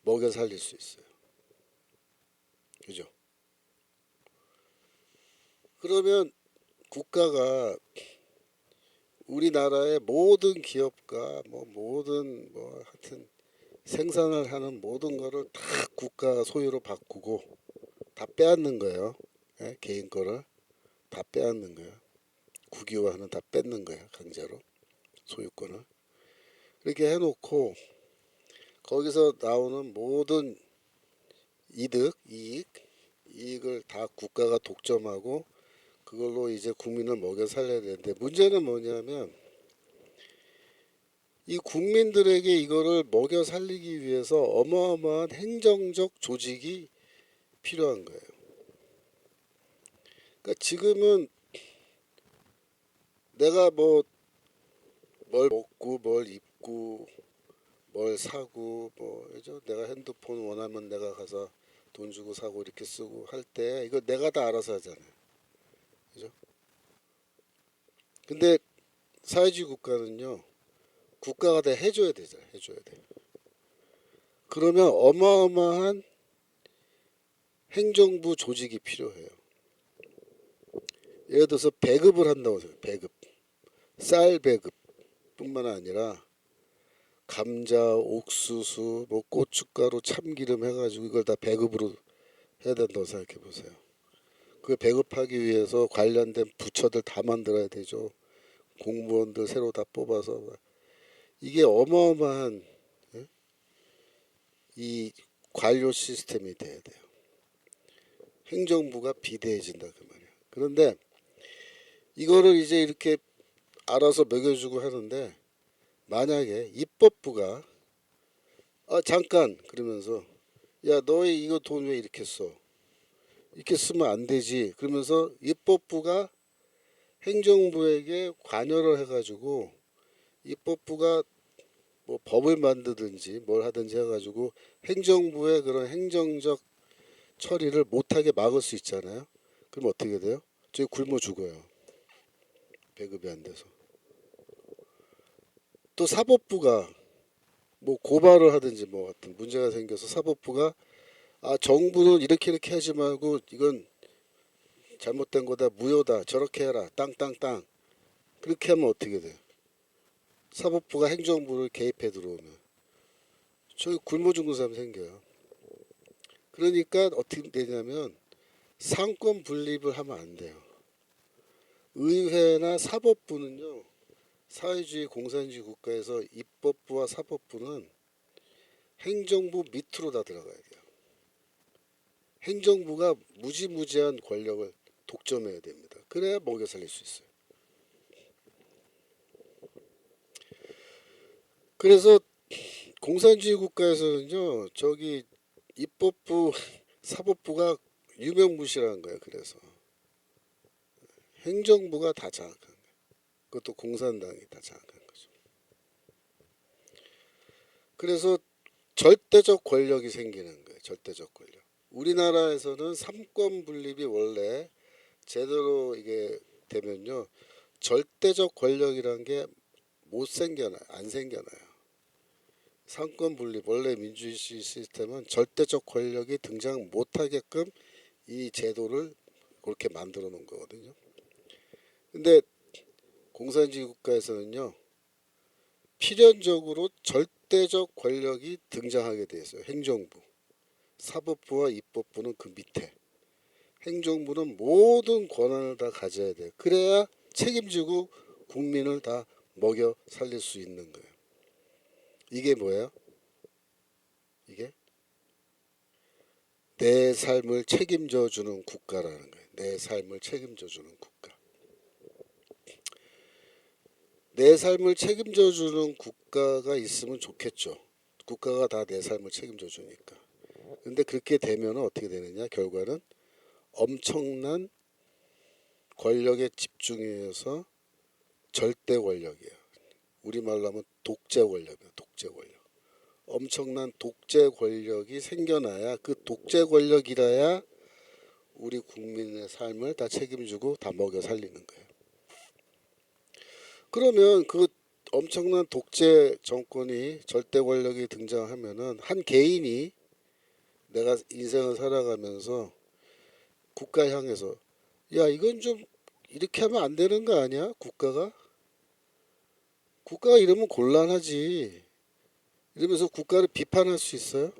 먹여 살릴 수 있어요. 그죠? 그러면 국가가 우리나라의 모든 기업과 모든 하여튼 생산을 하는 모든 거를 다 국가 소유로 바꾸고 다 빼앗는 거예요. 예? 개인 거를 다 빼앗는 거예요. 국유화는 다 뺏는 거예요. 강제로 소유권을. 그렇게 해놓고 거기서 나오는 모든 이익을 다 국가가 독점하고 그걸로 이제 국민을 먹여 살려야 되는데 문제는 뭐냐면 이 국민들에게 이거를 먹여 살리기 위해서 어마어마한 행정적 조직이 필요한 거예요. 그러니까 지금은 내가 뭘 먹고 뭘 입고 뭘 사고 그죠? 내가 핸드폰 원하면 내가 가서 돈 주고 사고 이렇게 쓰고 할 때 이거 내가 다 알아서 하잖아요. 그죠? 근데 사회주의 국가는요. 국가가 다 해줘야 되잖아요. 해줘야 돼. 그러면 어마어마한 행정부 조직이 필요해요. 예를 들어서 배급을 한다고 해요. 배급. 쌀 배급 뿐만 아니라 감자, 옥수수, 고춧가루, 참기름 해가지고 이걸 다 배급으로 해야 된다고 생각해 보세요. 그 배급하기 위해서 관련된 부처들 다 만들어야 되죠. 공무원들 새로 다 뽑아서 이게 어마어마한 이 관료 시스템이 돼야 돼요. 행정부가 비대해진다 그 말이야. 그런데 이거를 이제 이렇게 알아서 먹여주고 하는데 만약에 입법부가 잠깐 그러면서 야 너희 이거 돈 왜 이렇게 써? 이렇게 쓰면 안 되지. 그러면서 입법부가 행정부에게 관여를 해가지고 입법부가 법을 만드든지 뭘 하든지 해가지고 행정부의 그런 행정적 처리를 못하게 막을 수 있잖아요. 그럼 어떻게 돼요? 저희 굶어 죽어요. 배급이 안 돼서. 또 사법부가 고발을 하든지 같은 문제가 생겨서 사법부가 정부는 이렇게 하지 말고 이건 잘못된 거다 무효다 저렇게 해라 땅땅땅 그렇게 하면 어떻게 돼요? 사법부가 행정부를 개입해 들어오면 저기 굶어 죽는 사람 생겨요. 그러니까 어떻게 되냐면 상권 분립을 하면 안 돼요. 의회나 사법부는요, 사회주의 공산주의 국가에서 입법부와 사법부는 행정부 밑으로 다 들어가야 돼요. 행정부가 무지무지한 권력을 독점해야 됩니다. 그래야 먹여 살릴 수 있어요. 그래서 공산주의 국가에서는요, 저기 입법부, 사법부가 유명무실한 거예요. 그래서 행정부가 다 장악한 거예요. 그것도 공산당이 다 장악한 거죠. 그래서 절대적 권력이 생기는 거예요. 절대적 권력. 우리나라에서는 삼권 분립이 원래 제대로 이게 되면요, 절대적 권력이란 게 못 생겨나요. 안 생겨나요. 삼권 분립 원래 민주주의 시스템은 절대적 권력이 등장 못하게끔 이 제도를 그렇게 만들어 놓은 거거든요. 근데 공산주의 국가에서는요, 필연적으로 절대적 권력이 등장하게 돼 있어요. 행정부, 사법부와 입법부는 그 밑에, 행정부는 모든 권한을 다 가져야 돼요. 그래야 책임지고 국민을 다 먹여 살릴 수 있는 거예요. 이게 뭐예요? 이게 내 삶을 책임져 주는 국가라는 거예요. 내 삶을 책임져 주는 국가. 내 삶을 책임져 주는 국가가 있으면 좋겠죠. 국가가 다 내 삶을 책임져 주니까. 근데 그렇게 되면 어떻게 되느냐? 결과는 엄청난 권력의 집중에서 절대 권력이에요. 우리말로 하면 독재 권력이에요. 독재 권력. 엄청난 독재 권력이 생겨나야, 그 독재 권력이라야 우리 국민의 삶을 다 책임지고 다 먹여 살리는 거예요. 그러면 그 엄청난 독재 정권이, 절대 권력이 등장하면은 한 개인이 내가 인생을 살아가면서 국가 향해서, 야, 이건 좀 이렇게 하면 안 되는 거 아니야? 국가가 이러면 곤란하지, 이러면서 국가를 비판할 수 있어요?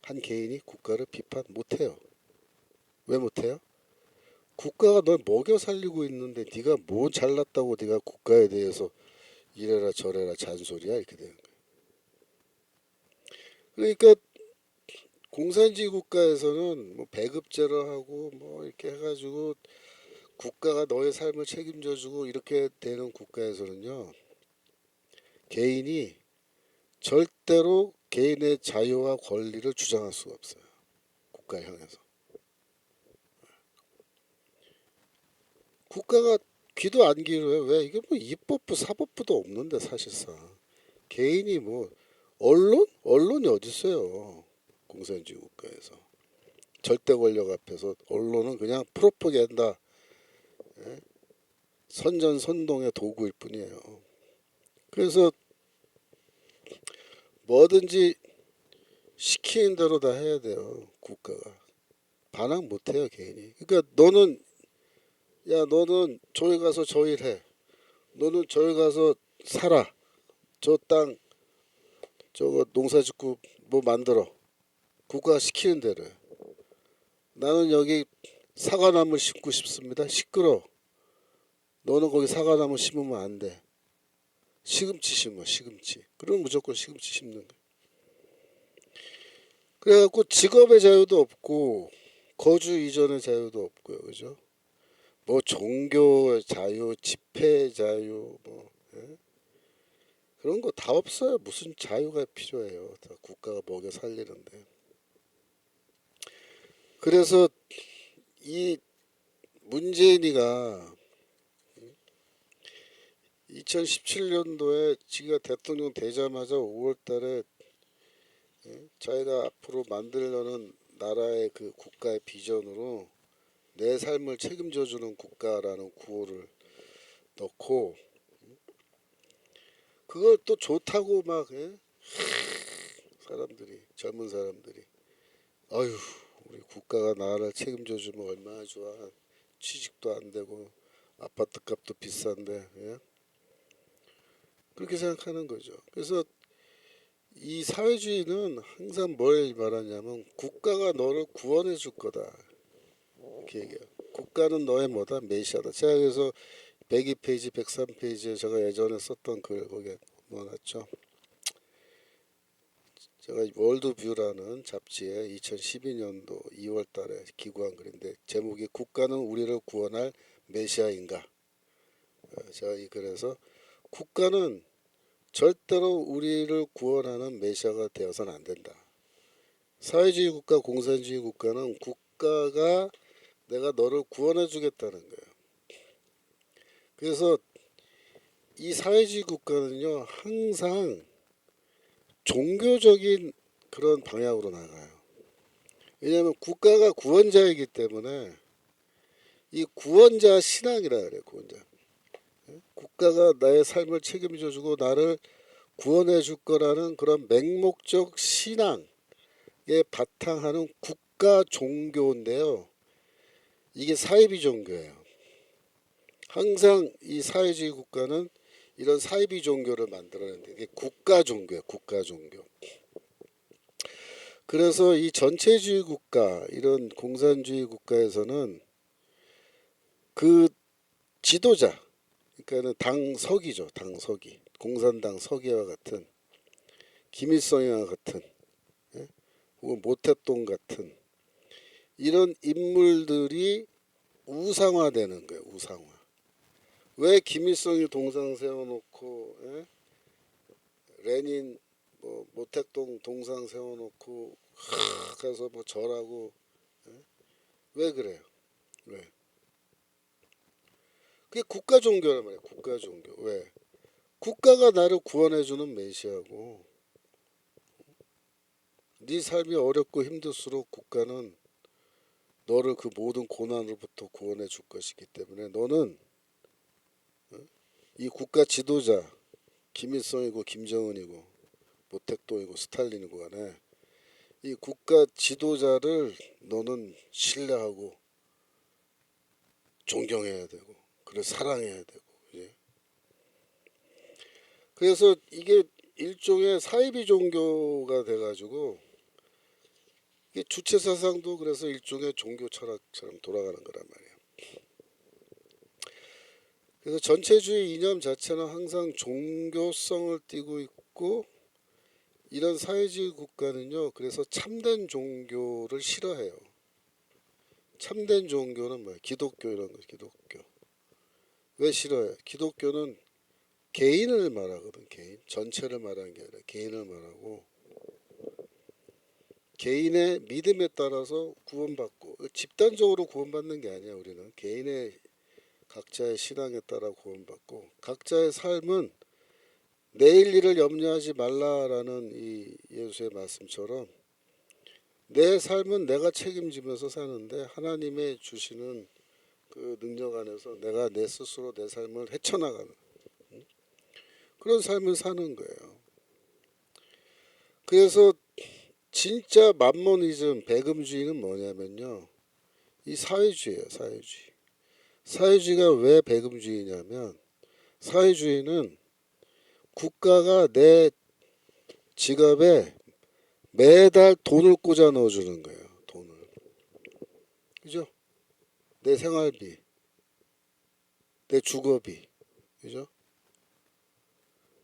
한 개인이 국가를 비판 못해요. 왜 못해요? 국가가 널 먹여 살리고 있는데 네가 뭐 잘났다고 네가 국가에 대해서 이래라 저래라 잔소리야, 이렇게 되는 거예요. 그러니까 공산주의 국가에서는 뭐 배급제로 하고 뭐 이렇게 해가지고 국가가 너의 삶을 책임져주고 이렇게 되는 국가에서는요, 개인이 절대로 개인의 자유와 권리를 주장할 수가 없어요. 국가에 향해서. 국가가 귀도 안 기울여요. 왜? 이게 뭐 입법부 사법부도 없는데 사실상 개인이 뭐 언론이 어디 있어요? 공산주의 국가에서 절대 권력 앞에서 언론은 그냥 프로파간다, 선전선동의 도구일 뿐이에요. 그래서 뭐든지 시키는 대로 다 해야 돼요. 국가가 반항 못해요, 개인이. 그러니까 너는 저기 가서 저 일해, 너는 저기 가서 살아, 저 땅 저거 농사짓고 뭐 만들어, 국가가 시키는 대로 해. 나는 여기 사과나무 심고 싶습니다. 시끄러. 너는 거기 사과나무 심으면 안 돼. 시금치 심어, 시금치. 그럼 무조건 시금치 심는 거야. 그래갖고 직업의 자유도 없고 거주 이전의 자유도 없고요, 그죠? 뭐 종교 자유, 집회 자유, 뭐 그런 거 다 없어요. 무슨 자유가 필요해요? 다 국가가 먹여 살리는데. 그래서 이 문재인이가 2017년도에 지가 대통령 되자마자 5월달에 자기가 앞으로 만들려는 나라의 그 국가의 비전으로 내 삶을 책임져주는 국가라는 구호를 넣고, 그걸 또 좋다고 막 사람들이, 젊은 사람들이, 아유, 우리 국가가 나라를 책임져주면 얼마나 좋아, 취직도 안 되고 아파트 값도 비싼데, 그렇게 생각하는 거죠. 그래서 이 사회주의는 항상 뭘 말하냐면 국가가 너를 구원해 줄 거다, 이렇게 얘기해요. 국가는 너의 뭐다? 메시아다. 제가 그래서 102페이지, 103페이지에 제가 예전에 썼던 글 거기에 넣어놨죠. 제가 월드뷰라는 잡지에 2012년도 2월 달에 기고한 글인데 제목이 국가는 우리를 구원할 메시아인가? 제가 이 글에서 국가는 절대로 우리를 구원하는 메시아가 되어서는 안 된다. 사회주의 국가, 공산주의 국가는 국가가 내가 너를 구원해 주겠다는 거예요. 그래서 이 사회주의 국가는요 항상 종교적인 그런 방향으로 나가요. 왜냐하면 국가가 구원자이기 때문에 이 구원자 신앙이라 그래요. 구원자. 국가가 나의 삶을 책임져 주고 나를 구원해 줄 거라는 그런 맹목적 신앙에 바탕하는 국가 종교인데요. 이게 사이비 종교예요. 항상 이 사회주의 국가는 이런 사이비 종교를 만들어내는데 이게 국가 종교예요. 국가 종교. 그래서 이 전체주의 국가, 이런 공산주의 국가에서는 그 지도자, 그러니까는 당서기죠. 당서기. 공산당 서기와 같은 김일성이와 같은 혹은 모태똥 같은 이런 인물들이 우상화되는 거예요. 우상화. 왜 김일성이 동상 세워놓고 레닌 모택동 동상 세워놓고 가서 뭐 절하고 왜 그래요? 왜? 그게 국가 종교란 말이에요. 국가 종교. 왜? 국가가 나를 구원해주는 메시아고 네 삶이 어렵고 힘들수록 국가는 너를 그 모든 고난으로부터 구원해 줄 것이기 때문에 너는 이 국가 지도자 김일성이고 김정은이고 모택동이고 스탈린이고 간에 이 국가 지도자를 너는 신뢰하고 존경해야 되고 그를 사랑해야 되고 그래서 이게 일종의 사이비 종교가 돼가지고 이게 주체 사상도 그래서 일종의 종교 철학처럼 돌아가는 거란 말이에요. 그래서 전체주의 이념 자체는 항상 종교성을 띠고 있고 이런 사회주의 국가는요. 그래서 참된 종교를 싫어해요. 참된 종교는 뭐예요? 기독교 이런 거 기독교. 왜 싫어요? 기독교는 개인을 말하거든. 개인. 전체를 말하는 게 아니라 개인을 말하고 개인의 믿음에 따라서 구원받고 집단적으로 구원받는 게 아니야. 우리는 개인의 각자의 신앙에 따라 구원받고 각자의 삶은 내일 일을 염려하지 말라라는 이 예수의 말씀처럼 내 삶은 내가 책임지면서 사는데 하나님의 주시는 그 능력 안에서 내가 내 스스로 내 삶을 헤쳐나가는 그런 삶을 사는 거예요. 그래서 진짜 맘모니즘, 배금주의는 뭐냐면요. 이 사회주의예요. 사회주의. 사회주의가 왜 배금주의냐면 사회주의는 국가가 내 지갑에 매달 돈을 꽂아 넣어주는 거예요. 돈을. 그죠? 내 생활비, 내 주거비. 그죠?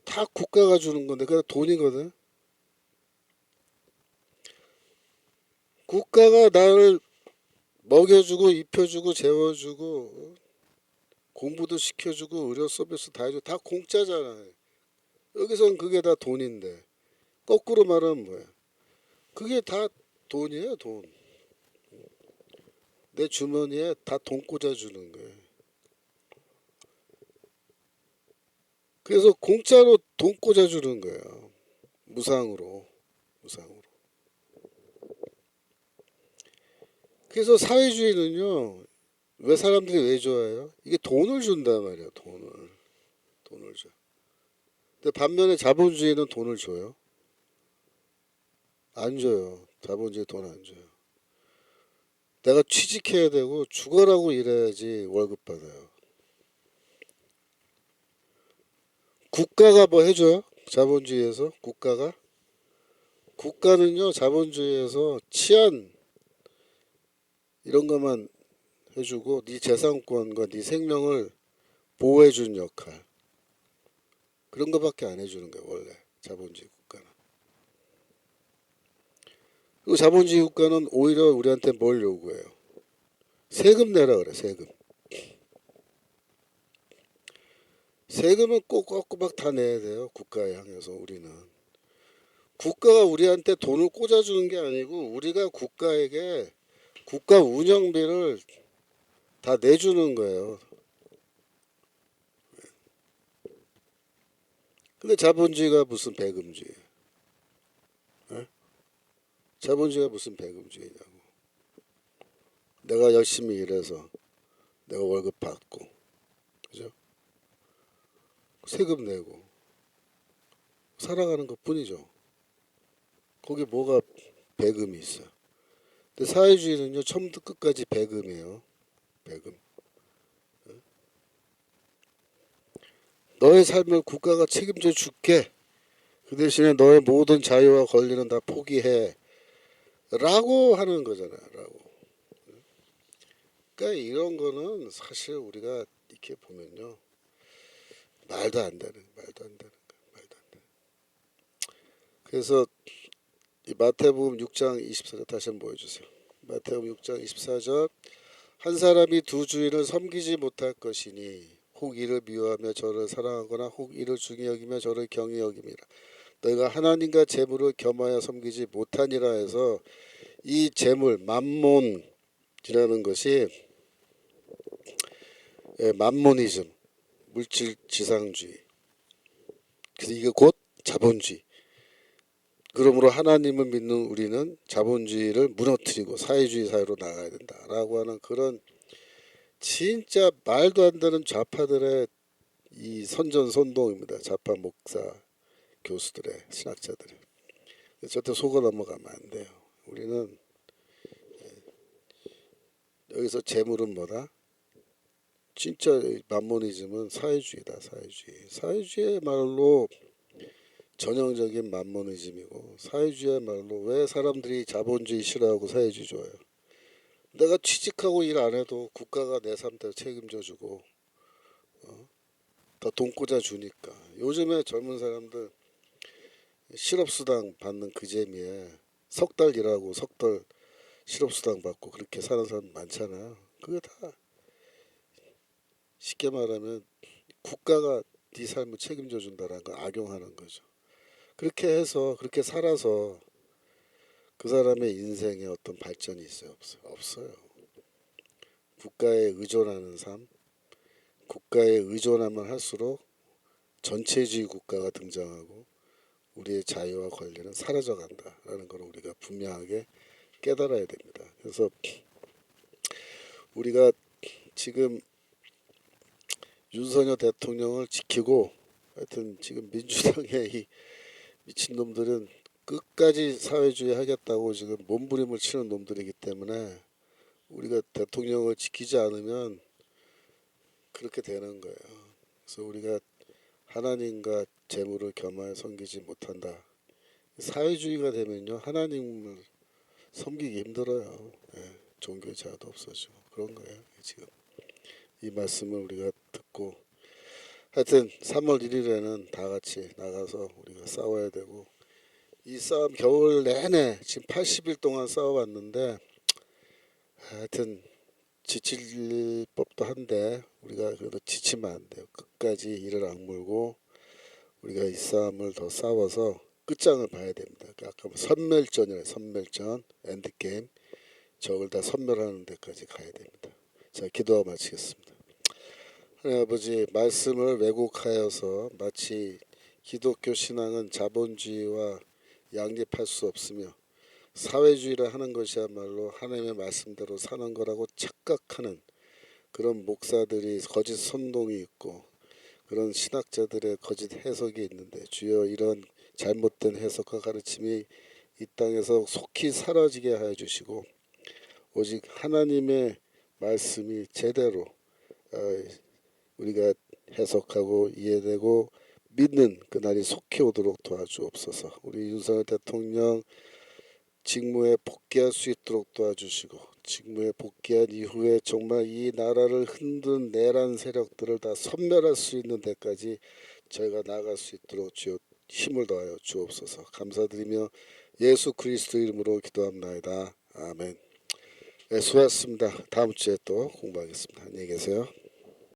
다 국가가 주는 건데 그냥 돈이거든. 국가가 나를 먹여주고 입혀주고 재워주고 공부도 시켜주고 의료 서비스 다 해주고 다 공짜잖아요. 여기선 그게 다 돈인데 거꾸로 말하면 뭐야? 그게 다 돈이에요. 돈. 내 주머니에 다 돈 꽂아주는 거예요. 그래서 공짜로 돈 꽂아주는 거예요. 무상으로. 무상으로. 그래서 사회주의는요. 왜 사람들이 왜 좋아해요? 이게 돈을 준단 말이에요. 돈을 줘. 근데 반면에 자본주의는 돈을 줘요? 안 줘요. 자본주의 돈 안 줘요. 내가 취직해야 되고 죽어라고 일해야지 월급 받아요. 국가가 뭐 해줘요? 자본주의에서 국가는요 자본주의에서 치안 이런 것만 해주고 네 재산권과 네 생명을 보호해주는 역할, 그런 것밖에 안 해주는 거예요 원래 자본주의 국가는. 그리고 자본주의 국가는 오히려 우리한테 뭘 요구해요? 세금 내라 그래. 세금은 꼭 꼬박꼬박 다 내야 돼요. 국가에 향해서. 우리는 국가가 우리한테 돈을 꽂아주는 게 아니고 우리가 국가에게 국가 운영비를 다 내주는 거예요. 근데 자본주의가 무슨 배금주의예요? 에? 자본주의가 무슨 배금주의냐고. 내가 열심히 일해서 내가 월급 받고, 그죠? 세금 내고 살아가는 것 뿐이죠. 거기 뭐가 배금이 있어? 근데 사회주의는요 처음부터 끝까지 배금이에요. 배금. 너의 삶을 국가가 책임져 줄게. 그 대신에 너의 모든 자유와 권리는 다 포기해. 라고 하는 거잖아요. 라고. 그러니까 이런 거는 사실 우리가 이렇게 보면요. 말도 안 되는 거야. 말도 안 되는 거야. 말도 안 되는. 그래서 이 마태복음 6장 24절 다시 한번 보여주세요. 마태복음 6장 24절. 한 사람이 두 주인을 섬기지 못할 것이니 혹 이를 미워하며 저를 사랑하거나 혹 이를 중히 여기며 저를 경히 여김이라. 너희가 하나님과 재물을 겸하여 섬기지 못하니라 해서 이 재물 맘몬이라는 것이 맘모니즘, 물질 지상주의. 그래서 이게 곧 자본주의. 그러므로 하나님을 믿는 우리는 자본주의를 무너뜨리고 사회주의 사회로 나가야 된다라고 하는 그런 진짜 말도 안 되는 좌파들의 이 선전선동입니다. 좌파 목사, 교수들의, 신학자들의. 절대 속아 넘어가면 안 돼요. 우리는 여기서 재물은 뭐다? 진짜 만모니즘은 사회주의다. 사회주의. 사회주의의 말로 전형적인 만모니즘이고 사회주의야말로 왜 사람들이 자본주의 싫어하고 사회주의 좋아해요? 내가 취직하고 일 안 해도 국가가 내 삶대로 책임져 주고 더 돈 꽂아 주니까. 요즘에 젊은 사람들 실업수당 받는 그 재미에 석 달 일하고 석 달 실업수당 받고 그렇게 사는 사람 많잖아요. 그게 다 쉽게 말하면 국가가 네 삶을 책임져 준다는 걸 악용하는 거죠. 그렇게 해서 그렇게 살아서 그 사람의 인생에 어떤 발전이 있어요? 없어요? 없어요. 국가에 의존하는 삶, 국가에 의존하면 할수록 전체주의 국가가 등장하고 우리의 자유와 권리는 사라져 간다라는 걸 우리가 분명하게 깨달아야 됩니다. 그래서 우리가 지금 윤석열 대통령을 지키고 하여튼 지금 민주당의 이 미친놈들은 끝까지 사회주의 하겠다고 지금 몸부림을 치는 놈들이기 때문에 우리가 대통령을 지키지 않으면 그렇게 되는 거예요. 그래서 우리가 하나님과 재물을 겸하여 섬기지 못한다. 사회주의가 되면요 하나님을 섬기기 힘들어요. 종교 자도 없어지고 그런 거예요. 지금 이 말씀을 우리가 듣고 하여튼 3월 1일에는 다 같이 나가서 우리가 싸워야 되고 이 싸움 겨울 내내 지금 80일 동안 싸워왔는데 하여튼 지칠 법도 한데 우리가 그래도 지치면 안 돼요. 끝까지 이를 악물고 우리가 이 싸움을 더 싸워서 끝장을 봐야 됩니다. 아까 선멸전이래. 선멸전 엔드게임 적을 다 선멸하는 데까지 가야 됩니다. 자 기도하고 마치겠습니다. 하나님 아버지 말씀을 왜곡하여서 마치 기독교 신앙은 자본주의와 양립할 수 없으며 사회주의를 하는 것이야말로 하나님의 말씀대로 사는 거라고 착각하는 그런 목사들이 거짓 선동이 있고 그런 신학자들의 거짓 해석이 있는데 주여 이런 잘못된 해석과 가르침이 이 땅에서 속히 사라지게 하여 주시고 오직 하나님의 말씀이 제대로 우리가 해석하고 이해되고 믿는 그날이 속히 오도록 도와주옵소서. 우리 윤석열 대통령 직무에 복귀할 수 있도록 도와주시고 직무에 복귀한 이후에 정말 이 나라를 흔든 내란 세력들을 다 섬멸할 수 있는 데까지 저희가 나아갈 수 있도록 주여 힘을 더하여 주옵소서. 감사드리며 예수 그리스도 이름으로 기도합나이다. 아멘. 네, 수고하셨습니다. 다음 주에 또 공부하겠습니다. 안녕히 계세요.